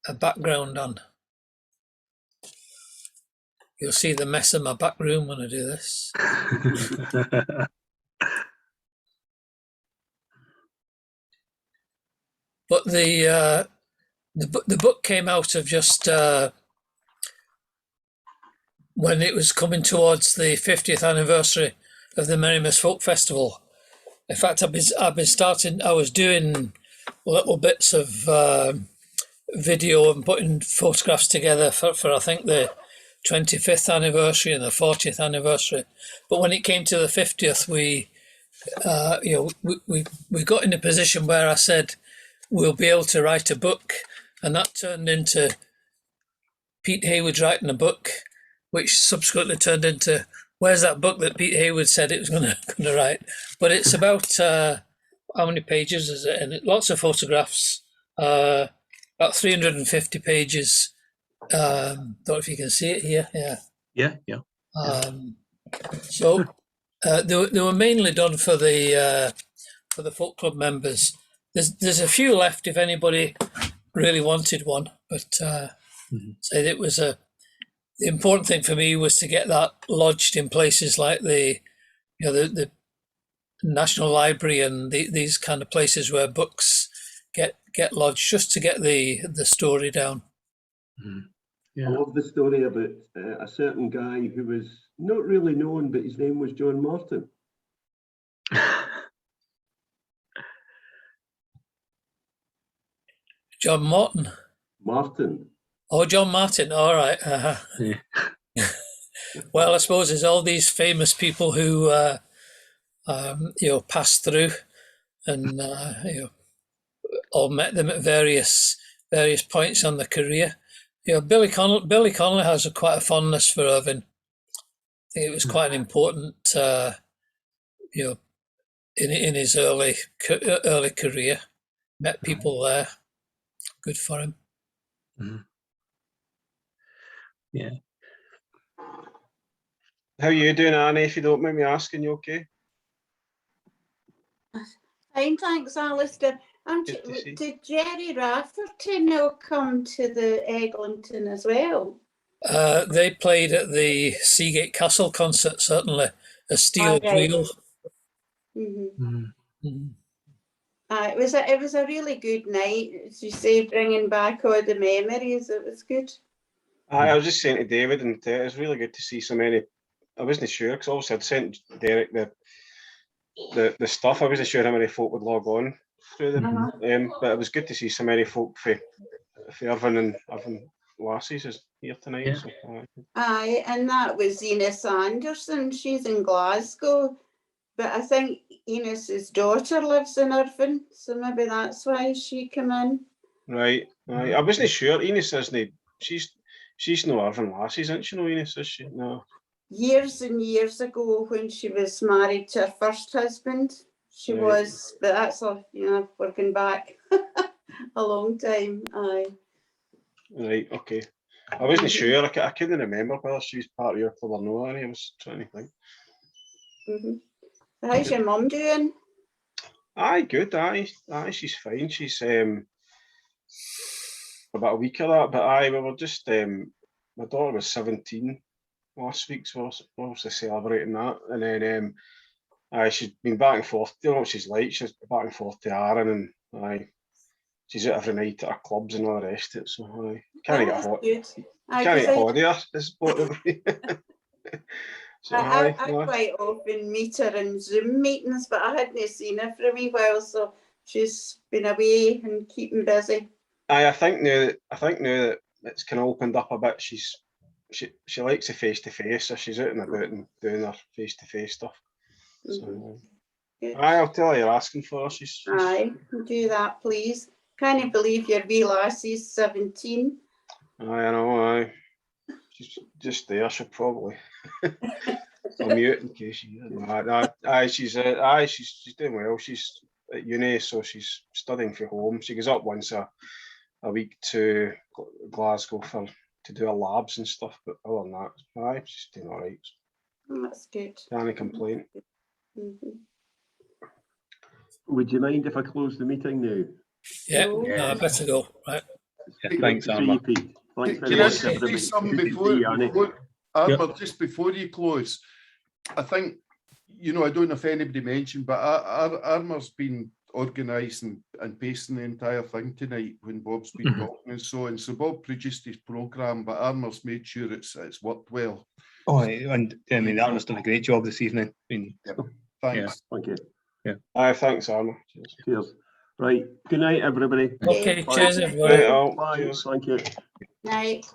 a background on. You'll see the mess in my back room when I do this. But the book came out of just when it was coming towards the 50th anniversary of the Merrymas Folk Festival. In fact, I was doing little bits of video and putting photographs together for I think the 25th anniversary and the 40th anniversary. But when it came to the 50th, we got in a position where I said we'll be able to write a book, and that turned into Pete Hayward writing a book, which subsequently turned into Where's That Book That Pete Hayward said it was going to write. But it's about, how many pages is it? And lots of photographs, about 350 pages. Don't know if you can see it here. Yeah. Yeah. So they were mainly done for the folk club members. There's a few left if anybody really wanted one, but said it was the important thing for me was to get that lodged in places like the National Library and these kind of places where books get lodged, just to get the story down. I love the story about a certain guy who was not really known, but his name was John Martin. John Martin. Martin. Oh, John Martin. All right. Well, I suppose there's all these famous people who passed through, and all met them at various points on their career. Billy Connolly has quite a fondness for Irvine. I think it was quite an important, in his early career. Met people there. Good for him. Yeah. How are you doing, Annie? If you don't mind me asking, you okay? Fine, thanks, Alistair. Did Jerry Rafferty come to the Eglinton as well? They played at the Seagate Castle concert, certainly. A steel wheel. It was a really good night, as you say, bringing back all the memories. It was good. I was just saying to David, and it was really good to see so many. I wasn't sure because obviously I'd sent Derek the stuff. I wasn't sure how many folk would log on through them, but it was good to see so many folk for Irvine and Irvine Lassies is here tonight. Yeah. So, aye, and that was Enos Anderson. She's in Glasgow, but I think Enos's daughter lives in Irvine, so maybe that's why she came in. Right. I wasn't sure. Enos isn't. She's no Irvine Lassies, isn't she? No, Enos, is she? No. Years and years ago, when she was married to her first husband, she was. But that's all. We're going back a long time. Aye. Right. Okay. I wasn't sure. I couldn't remember whether she's part of your club or no. I was trying to think. How's your mum doing? Aye, good. Aye, she's fine. She's about a week of that, but we were just my daughter was 17 last week, so we're obviously celebrating that, and then she's been back and forth. You know what she's like. She's back and forth to Aaron, and she's out every night at her clubs and all the rest of it. So can't get hot. Can't get hot here. So, I quite often meet her in Zoom meetings, but I hadn't seen her for a wee while, so she's been away and keeping busy. I think now that it's kind of opened up a bit, she likes the face-to-face, so she's out and about and doing her face-to-face stuff. So, I'll tell her you're asking for her. She's aye, do that, please. Can't believe your wee lassie's 17. I know, aye. She's just there, she'll probably. I'll mute in case she she's doing well. She's at uni, so she's studying from home. She goes up once a week to Glasgow to do her labs and stuff, but other than that, she's doing all right. That's good. Can't complain. Would you mind if I close the meeting now? Yeah, I better go. Right. Yeah, thanks, Armour. Can I say something Armour, just before you close? I think, I don't know if anybody mentioned, but Armour's been organising and pacing the entire thing tonight when Bob's been talking and so on. So Bob produced his programme, but Armour's made sure it's worked well. Oh, and I mean, Armour's done a great job this evening. Thanks. Yeah. Thank you. Yeah. Thanks, Armour. Cheers. Right. Good night, everybody. Okay, bye. cheers, everybody. Bye. Thank you. Night.